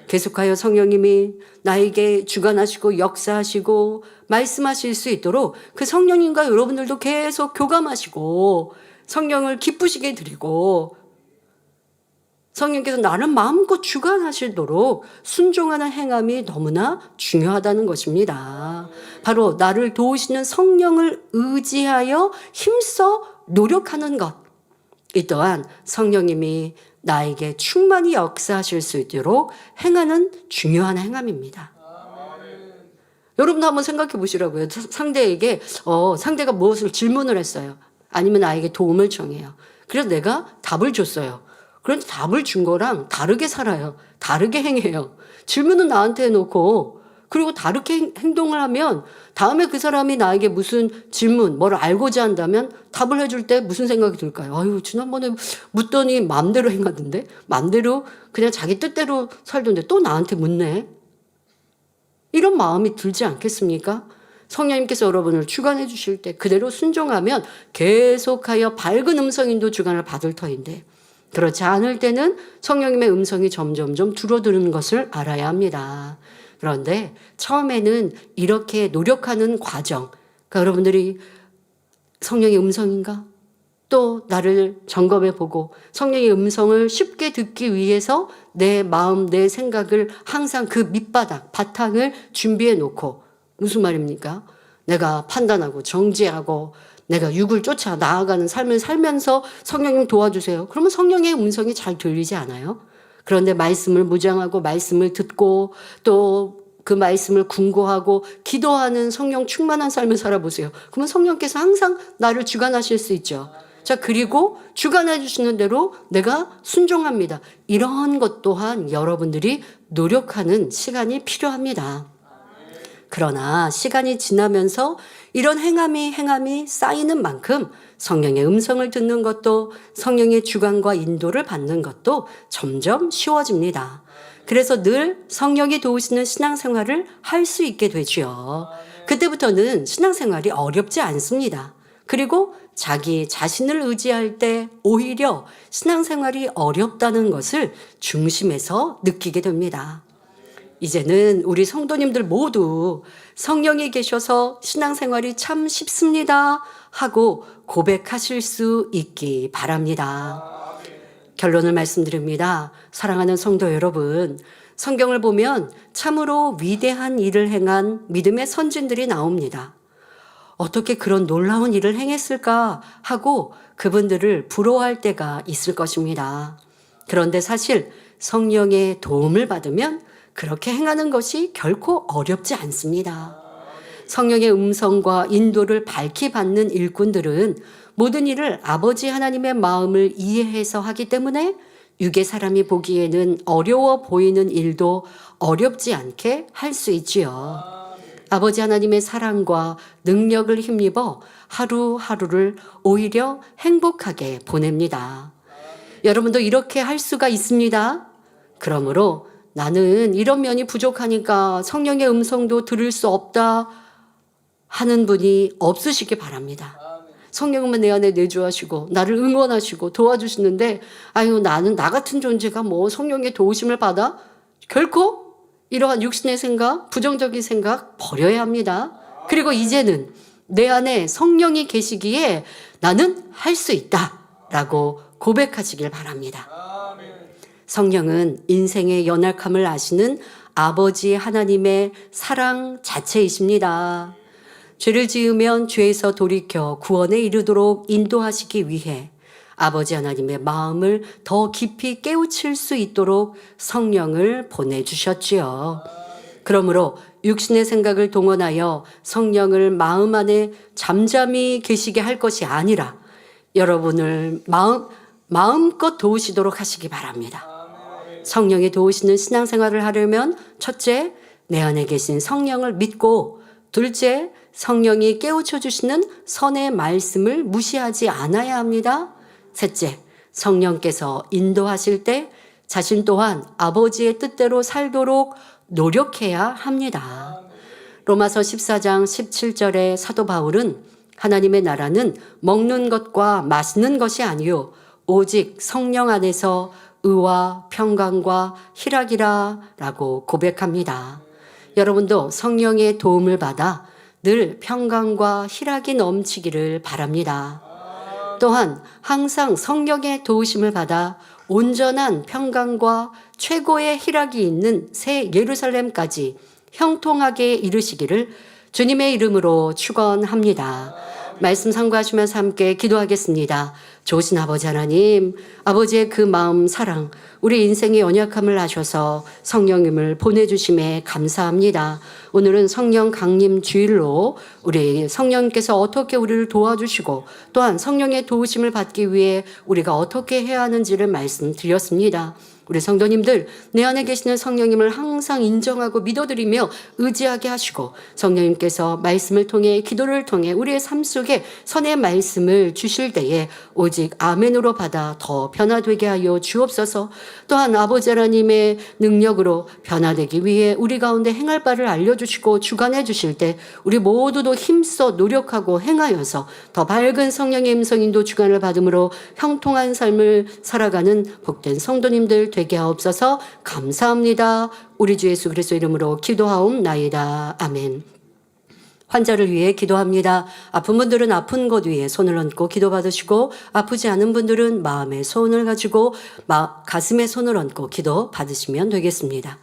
계속하여 성령님이 나에게 주관하시고 역사하시고 말씀하실 수 있도록 그 성령님과 여러분들도 계속 교감하시고 성령을 기쁘시게 드리고 성령께서 나를 마음껏 주관하시도록 순종하는 행함이 너무나 중요하다는 것입니다. 바로 나를 도우시는 성령을 의지하여 힘써 노력하는 것. 이 또한 성령님이 나에게 충만히 역사하실 수 있도록 행하는 중요한 행함입니다. 여러분도 한번 생각해 보시라고요. 상대에게 상대가 무엇을 질문을 했어요. 아니면 나에게 도움을 청해요. 그래서 내가 답을 줬어요. 그런데 답을 준 거랑 다르게 살아요. 다르게 행해요. 질문은 나한테 해놓고 그리고 다르게 행동을 하면 다음에 그 사람이 나에게 무슨 질문, 뭘 알고자 한다면 답을 해줄 때 무슨 생각이 들까요? 지난번에 묻더니 마음대로 행하던데? 마음대로 그냥 자기 뜻대로 살던데 또 나한테 묻네? 이런 마음이 들지 않겠습니까? 성령님께서 여러분을 주관해 주실 때 그대로 순종하면 계속하여 밝은 음성인도 주관을 받을 터인데, 그렇지 않을 때는 성령님의 음성이 점점점 줄어드는 것을 알아야 합니다. 그런데 처음에는 이렇게 노력하는 과정, 그러니까 여러분들이 성령의 음성인가? 또 나를 점검해 보고 성령의 음성을 쉽게 듣기 위해서 내 마음, 내 생각을 항상 그 밑바닥, 바탕을 준비해 놓고, 무슨 말입니까? 내가 판단하고 정죄하고 내가 육을 쫓아 나아가는 삶을 살면서 성령님 도와주세요. 그러면 성령의 음성이 잘 들리지 않아요? 그런데 말씀을 묵상하고 말씀을 듣고 또 그 말씀을 궁고하고 기도하는 성령 충만한 삶을 살아보세요. 그러면 성령께서 항상 나를 주관하실 수 있죠. 자, 그리고 주관해 주시는 대로 내가 순종합니다. 이런 것 또한 여러분들이 노력하는 시간이 필요합니다. 그러나 시간이 지나면서 이런 행함이 쌓이는 만큼 성령의 음성을 듣는 것도 성령의 주관과 인도를 받는 것도 점점 쉬워집니다. 그래서 늘 성령이 도우시는 신앙생활을 할 수 있게 되죠. 그때부터는 신앙생활이 어렵지 않습니다. 그리고 자기 자신을 의지할 때 오히려 신앙생활이 어렵다는 것을 중심에서 느끼게 됩니다. 이제는 우리 성도님들 모두 성령이 계셔서 신앙생활이 참 쉽습니다 하고 고백하실 수 있기 바랍니다. 결론을 말씀드립니다. 사랑하는 성도 여러분, 성경을 보면 참으로 위대한 일을 행한 믿음의 선진들이 나옵니다. 어떻게 그런 놀라운 일을 행했을까 하고 그분들을 부러워할 때가 있을 것입니다. 그런데 사실 성령의 도움을 받으면 그렇게 행하는 것이 결코 어렵지 않습니다. 성령의 음성과 인도를 밝히 받는 일꾼들은 모든 일을 아버지 하나님의 마음을 이해해서 하기 때문에 육의 사람이 보기에는 어려워 보이는 일도 어렵지 않게 할 수 있지요. 아버지 하나님의 사랑과 능력을 힘입어 하루하루를 오히려 행복하게 보냅니다. 여러분도 이렇게 할 수가 있습니다. 그러므로 나는 이런 면이 부족하니까 성령의 음성도 들을 수 없다 하는 분이 없으시기 바랍니다. 성령은 내 안에 내주하시고 나를 응원하시고 도와주시는데 아유 나는 나 같은 존재가 뭐 성령의 도우심을 받아? 결코 이러한 육신의 생각, 부정적인 생각 버려야 합니다. 그리고 이제는 내 안에 성령이 계시기에 나는 할 수 있다라고 고백하시길 바랍니다. 성령은 인생의 연약함을 아시는 아버지 하나님의 사랑 자체이십니다. 죄를 지으면 죄에서 돌이켜 구원에 이르도록 인도하시기 위해 아버지 하나님의 마음을 더 깊이 깨우칠 수 있도록 성령을 보내주셨지요. 그러므로 육신의 생각을 동원하여 성령을 마음 안에 잠잠히 계시게 할 것이 아니라 여러분을 마음껏 도우시도록 하시기 바랍니다. 성령이 도우시는 신앙생활을 하려면 첫째, 내 안에 계신 성령을 믿고 둘째, 성령이 깨우쳐 주시는 선의 말씀을 무시하지 않아야 합니다. 셋째, 성령께서 인도하실 때 자신 또한 아버지의 뜻대로 살도록 노력해야 합니다. 로마서 14장 17절에 사도 바울은 하나님의 나라는 먹는 것과 마시는 것이 아니요 오직 성령 안에서 의와 평강과 희락이라 라고 고백합니다. 여러분도 성령의 도움을 받아 늘 평강과 희락이 넘치기를 바랍니다. 또한 항상 성령의 도우심을 받아 온전한 평강과 최고의 희락이 있는 새 예루살렘까지 형통하게 이루시기를 주님의 이름으로 축원합니다. 말씀 상고하시면서 함께 기도하겠습니다. 좋으신 아버지 하나님, 아버지의 그 마음 사랑, 우리 인생의 연약함을 아셔서 성령님을 보내주심에 감사합니다. 오늘은 성령 강림 주일로 우리 성령님께서 어떻게 우리를 도와주시고 또한 성령의 도우심을 받기 위해 우리가 어떻게 해야 하는지를 말씀드렸습니다. 우리 성도님들 내 안에 계시는 성령님을 항상 인정하고 믿어드리며 의지하게 하시고 성령님께서 말씀을 통해 기도를 통해 우리의 삶 속에 선의 말씀을 주실 때에 오직 아멘으로 받아 더 변화되게 하여 주옵소서. 또한 아버지 하나님의 능력으로 변화되기 위해 우리 가운데 행할 바를 알려주시고 주관해 주실 때 우리 모두도 힘써 노력하고 행하여서 더 밝은 성령의 음성인도 주관을 받음으로 형통한 삶을 살아가는 복된 성도님들 되게 하옵소서. 감사합니다. 우리 주 예수 그리스도 이름으로 기도하옵나이다. 아멘. 환자를 위해 기도합니다. 아픈 분들은 아픈 곳 위에 손을 얹고 기도받으시고 아프지 않은 분들은 마음의 소원을 가지고 가슴에 손을 얹고 기도 받으시면 되겠습니다.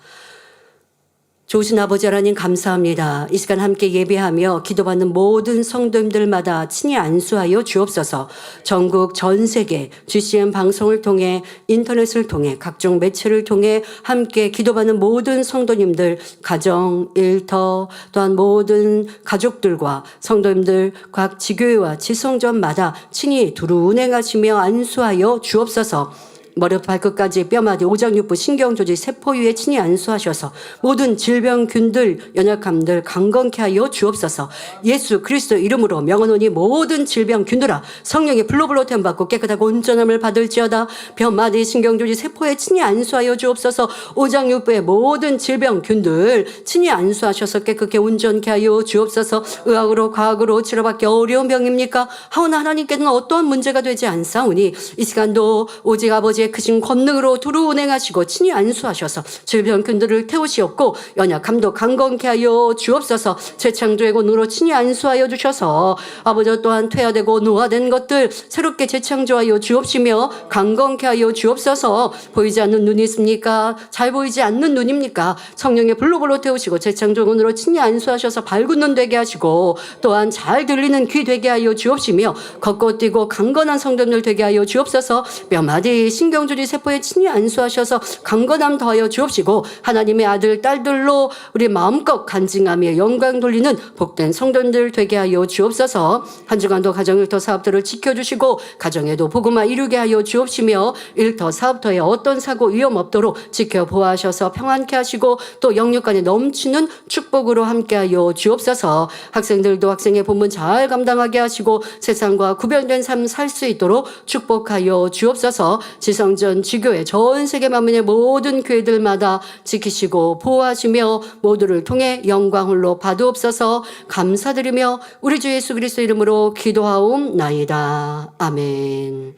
좋으신 아버지 하나님 감사합니다. 이 시간 함께 예배하며 기도받는 모든 성도님들마다 친히 안수하여 주옵소서. 전국 전 세계 GCN 방송을 통해 인터넷을 통해 각종 매체를 통해 함께 기도받는 모든 성도님들 가정, 일터 또한 모든 가족들과 성도님들 각 지교회와 지성전마다 친히 두루 운행하시며 안수하여 주옵소서. 머리부터 발끝까지 뼈마디 오장육부 신경조직 세포 위에 친히 안수하셔서 모든 질병균들 연약함들 강건케 하여 주옵소서. 예수 그리스도 이름으로 명하노니 모든 질병균들아 성령의 불로불로 태움받고 깨끗하고 온전함을 받을지어다. 뼈마디 신경조직 세포에 친히 안수하여 주옵소서. 오장육부의 모든 질병균들 친히 안수하셔서 깨끗게 온전케 하여 주옵소서. 의학으로 과학으로 치료받기 어려운 병입니까? 하오나 하나님께서는 어떠한 문제가 되지 않사오니 이 시간도 오직 아버지 아버지의 크신 권능으로 두루 운행하시고 친히 안수하셔서 질병균들을 태우시옵고 연약함도 강건케 하여 주옵소서. 재창조되고 누로 친히 안수하여 주셔서 아버지 또한 퇴화되고 노화된 것들 새롭게 재창조하여 주옵시며 강건케 하여 주옵소서. 보이지 않는 눈이 있습니까? 잘 보이지 않는 눈입니까? 성령의 불로 태우시고 재창조군으로 친히 안수하셔서 밝은 눈 되게 하시고 또한 잘 들리는 귀 되게 하여 주옵시며 걷고 뛰고 강건한 성도들 되게 하여 주옵소서. 뼈마디 신경줄이 세포에 친히 안수하셔서 강건함 더하여 주옵시고 하나님의 아들 딸들로 우리 마음껏 간증하며 영광 돌리는 복된 성도들 되게 하여 주옵소서. 한 주간도 가정 일터 사업들을 지켜주시고 가정에도 복음화 이루게 하여 주옵시며 일터 사업터에 어떤 사고 위험 없도록 지켜보아하셔서 평안케 하시고 또 영육간에 넘치는 축복으로 함께하여 주옵소서. 학생들도 학생의 본분 잘 감당하게 하시고 세상과 구별된 삶 살 수 있도록 축복하여 주옵소서. 지성전 지교회 전 세계 만민의 모든 교회들마다 지키시고 보호하시며 모두를 통해 영광 홀로 받으옵소서. 감사드리며 우리 주 예수 그리스도 이름으로 기도하옵나이다. 아멘.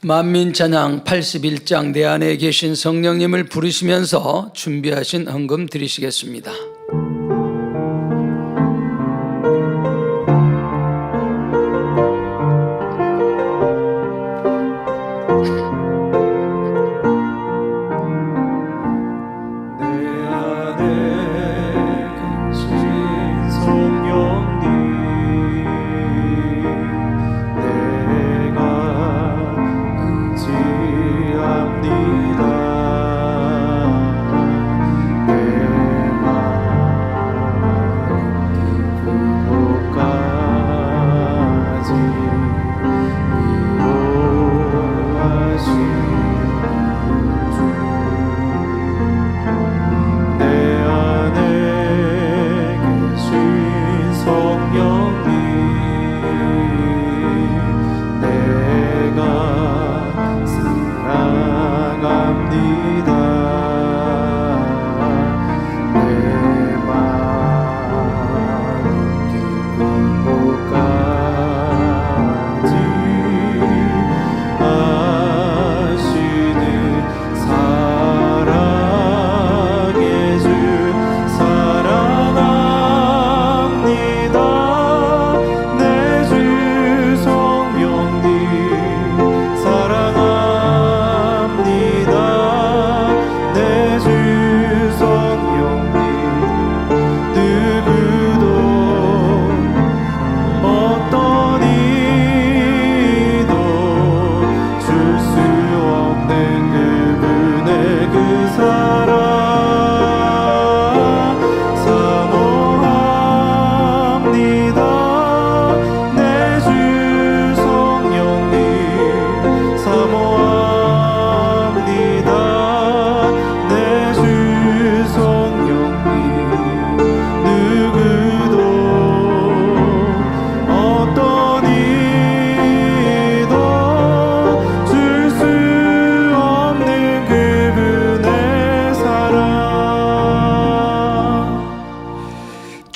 만민찬양 81장 내 안에 계신 성령님을 부르시면서 준비하신 헌금 드리시겠습니다.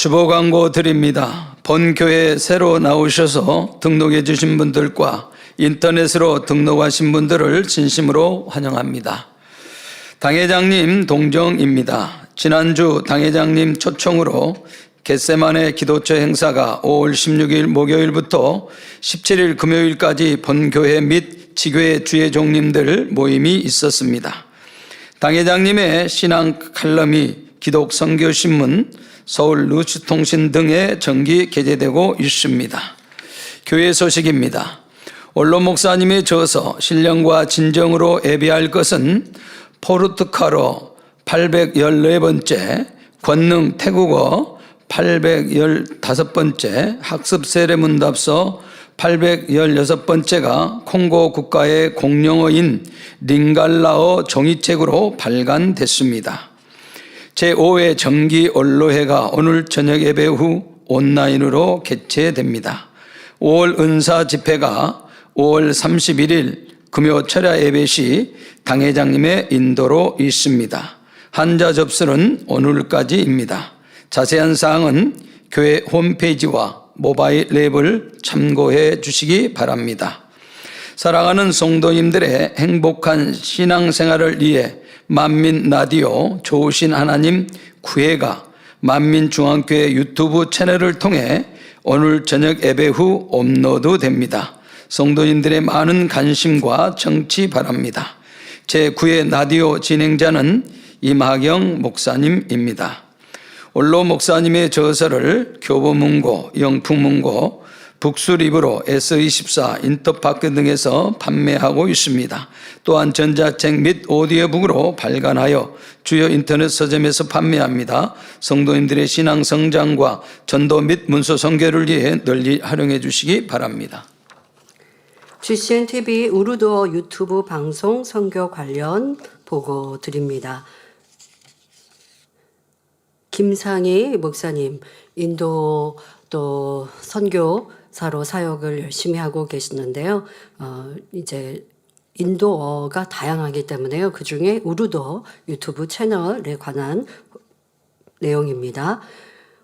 주보 광고 드립니다. 본교회 새로 나오셔서 등록해 주신 분들과 인터넷으로 등록하신 분들을 진심으로 환영합니다. 당회장님 동정입니다. 지난주 당회장님 초청으로 겟세마네 기도처 행사가 5월 16일 목요일부터 17일 금요일까지 본교회 및 지교회 주예종님들 모임이 있었습니다. 당회장님의 신앙 칼럼이 기독선교신문, 서울 루츠통신 등에 정기 게재되고 있습니다. 교회 소식입니다. 원로 목사님의 저서 신령과 진정으로 예배할 것은 포르투갈어 814번째, 권능 태국어 815번째, 학습 세례문답서 816번째가 콩고 국가의 공용어인 링갈라어 종이책으로 발간됐습니다. 제5회 정기 언로회가 오늘 저녁 예배 후 온라인으로 개최됩니다. 5월 은사 집회가 5월 31일 금요 철야 예배 시 당회장님의 인도로 있습니다. 한자 접수는 오늘까지입니다. 자세한 사항은 교회 홈페이지와 모바일 앱을 참고해 주시기 바랍니다. 사랑하는 성도님들의 행복한 신앙생활을 위해 만민 라디오 좋으신 하나님 구회가 만민중앙교회 유튜브 채널을 통해 오늘 저녁 예배 후 업로드 됩니다. 성도님들의 많은 관심과 청취 바랍니다. 제9회 라디오 진행자는 임하경 목사님입니다. 원로 목사님의 저서를 교보문고, 영풍문고, 북수립으로 S24, 인터파크 등에서 판매하고 있습니다. 또한 전자책 및 오디오북으로 발간하여 주요 인터넷 서점에서 판매합니다. 성도님들의 신앙 성장과 전도 및 문서 선교를 위해 널리 활용해 주시기 바랍니다. GCNTV 우르드어 유튜브 방송 선교 관련 보고 드립니다. 김상희 목사님, 인도 또 선교사로 사역을 열심히 하고 계시는데요. 이제 인도어가 다양하기 때문에요. 그 중에 우르드어 유튜브 채널에 관한 내용입니다.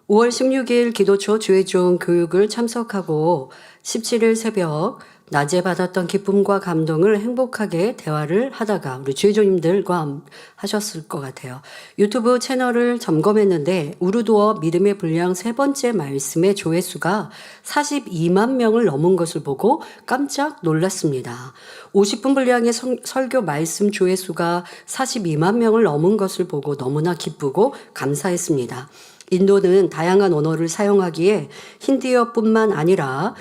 5월 16일 기도초 주의종 교육을 참석하고 17일 새벽 낮에 받았던 기쁨과 감동을 행복하게 대화를 하다가 우리 주의종님들과 하셨을 것 같아요. 유튜브 채널을 점검했는데 우르드어 믿음의 분량 세 번째 말씀의 조회수가 42만 명을 넘은 것을 보고 깜짝 놀랐습니다. 50분 분량의 설교 말씀 조회수가 42만 명을 넘은 것을 보고 너무나 기쁘고 감사했습니다. 인도는 다양한 언어를 사용하기에 힌디어뿐만 아니라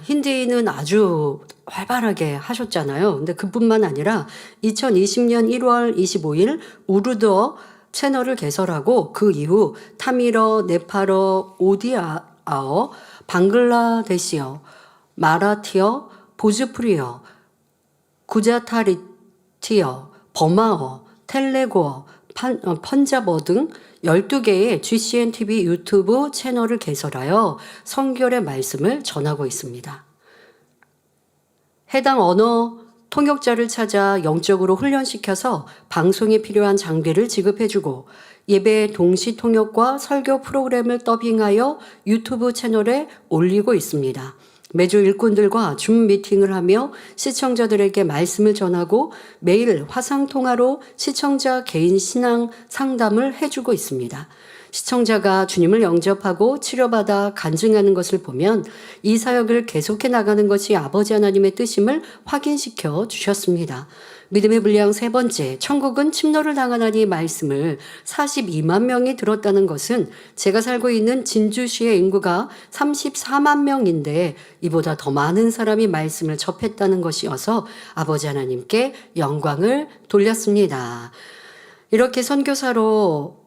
힌디는 아주 활발하게 하셨잖아요. 근데 그뿐만 아니라 2020년 1월 25일 우르드어 채널을 개설하고 그 이후 타밀어, 네팔어, 오디아어, 방글라데시어, 마라티어, 보즈프리어, 구자타리티어, 버마어, 텔레고어, 펀자버 등 12개의 GCNTV 유튜브 채널을 개설하여 성결의 말씀을 전하고 있습니다. 해당 언어 통역자를 찾아 영적으로 훈련시켜서 방송에 필요한 장비를 지급해주고 예배 동시 통역과 설교 프로그램을 더빙하여 유튜브 채널에 올리고 있습니다. 매주 일꾼들과 줌 미팅을 하며 시청자들에게 말씀을 전하고 매일 화상통화로 시청자 개인 신앙 상담을 해주고 있습니다. 시청자가 주님을 영접하고 치료받아 간증하는 것을 보면 이 사역을 계속해 나가는 것이 아버지 하나님의 뜻임을 확인시켜 주셨습니다. 믿음의 분량 세 번째, 천국은 침노를 당하나니 말씀을 42만 명이 들었다는 것은 제가 살고 있는 진주시의 인구가 34만 명인데 이보다 더 많은 사람이 말씀을 접했다는 것이어서 아버지 하나님께 영광을 돌렸습니다. 이렇게 선교사로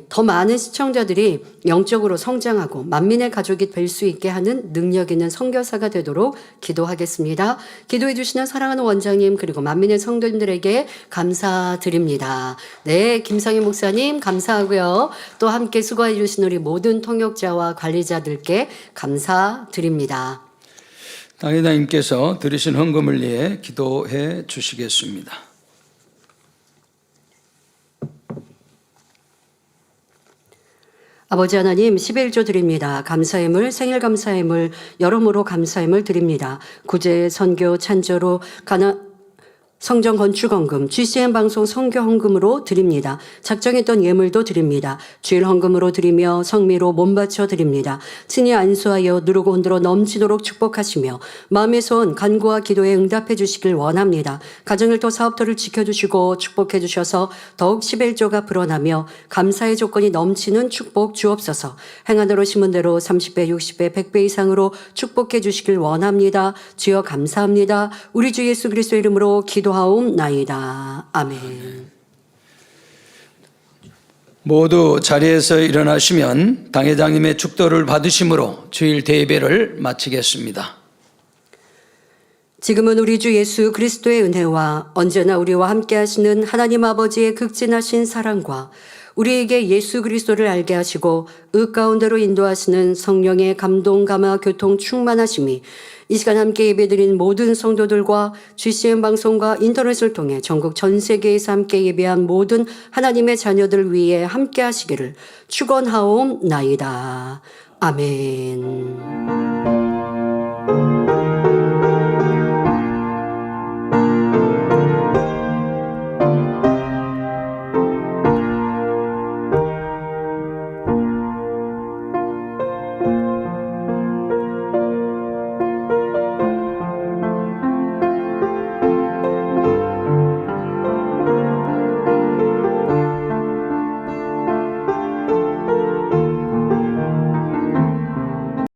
더 많은 시청자들이 영적으로 성장하고 만민의 가족이 될 수 있게 하는 능력 있는 선교사가 되도록 기도하겠습니다. 기도해 주시는 사랑하는 원장님 그리고 만민의 성도님들에게 감사드립니다. 네, 김상희 목사님 감사하고요. 또 함께 수고해 주신 우리 모든 통역자와 관리자들께 감사드립니다. 당회장님께서 드리신 헌금을 위해 기도해 주시겠습니다. 아버지 하나님 11조 드립니다. 감사함을 생일 감사함을 여러모로 감사함을 드립니다. 구제 선교 찬조로 성전 건축헌금, GCN 방송 선교 헌금으로 드립니다. 작정했던 예물도 드립니다. 주일 헌금으로 드리며 성미로 몸바쳐 드립니다. 친히 안수하여 누르고 흔들어 넘치도록 축복하시며 마음의 소원 간구와 기도에 응답해 주시길 원합니다. 가정일터 사업터를 지켜주시고 축복해 주셔서 더욱 11조가 불어나며 감사의 조건이 넘치는 축복 주옵소서. 행하대로 심은 대로 30배, 60배, 100배 이상으로 축복해 주시길 원합니다. 주여 감사합니다. 우리 주 예수 그리스도 이름으로 기도하옵나이다. 아멘. 모두 자리에서 일어나시면 당회장님의 축도를 받으심으로 주일 대예배를 마치겠습니다. 지금은 우리 주 예수 그리스도의 은혜와 언제나 우리와 함께 하시는 하나님 아버지의 극진하신 사랑과 우리에게 예수 그리스도를 알게 하시고 의 가운데로 인도하시는 성령의 감동, 감화, 교통 충만하심이 이 시간 함께 예배드린 모든 성도들과 GCN 방송과 인터넷을 통해 전국 전 세계에서 함께 예배한 모든 하나님의 자녀들 위해 함께 하시기를 축원하옵나이다. 아멘.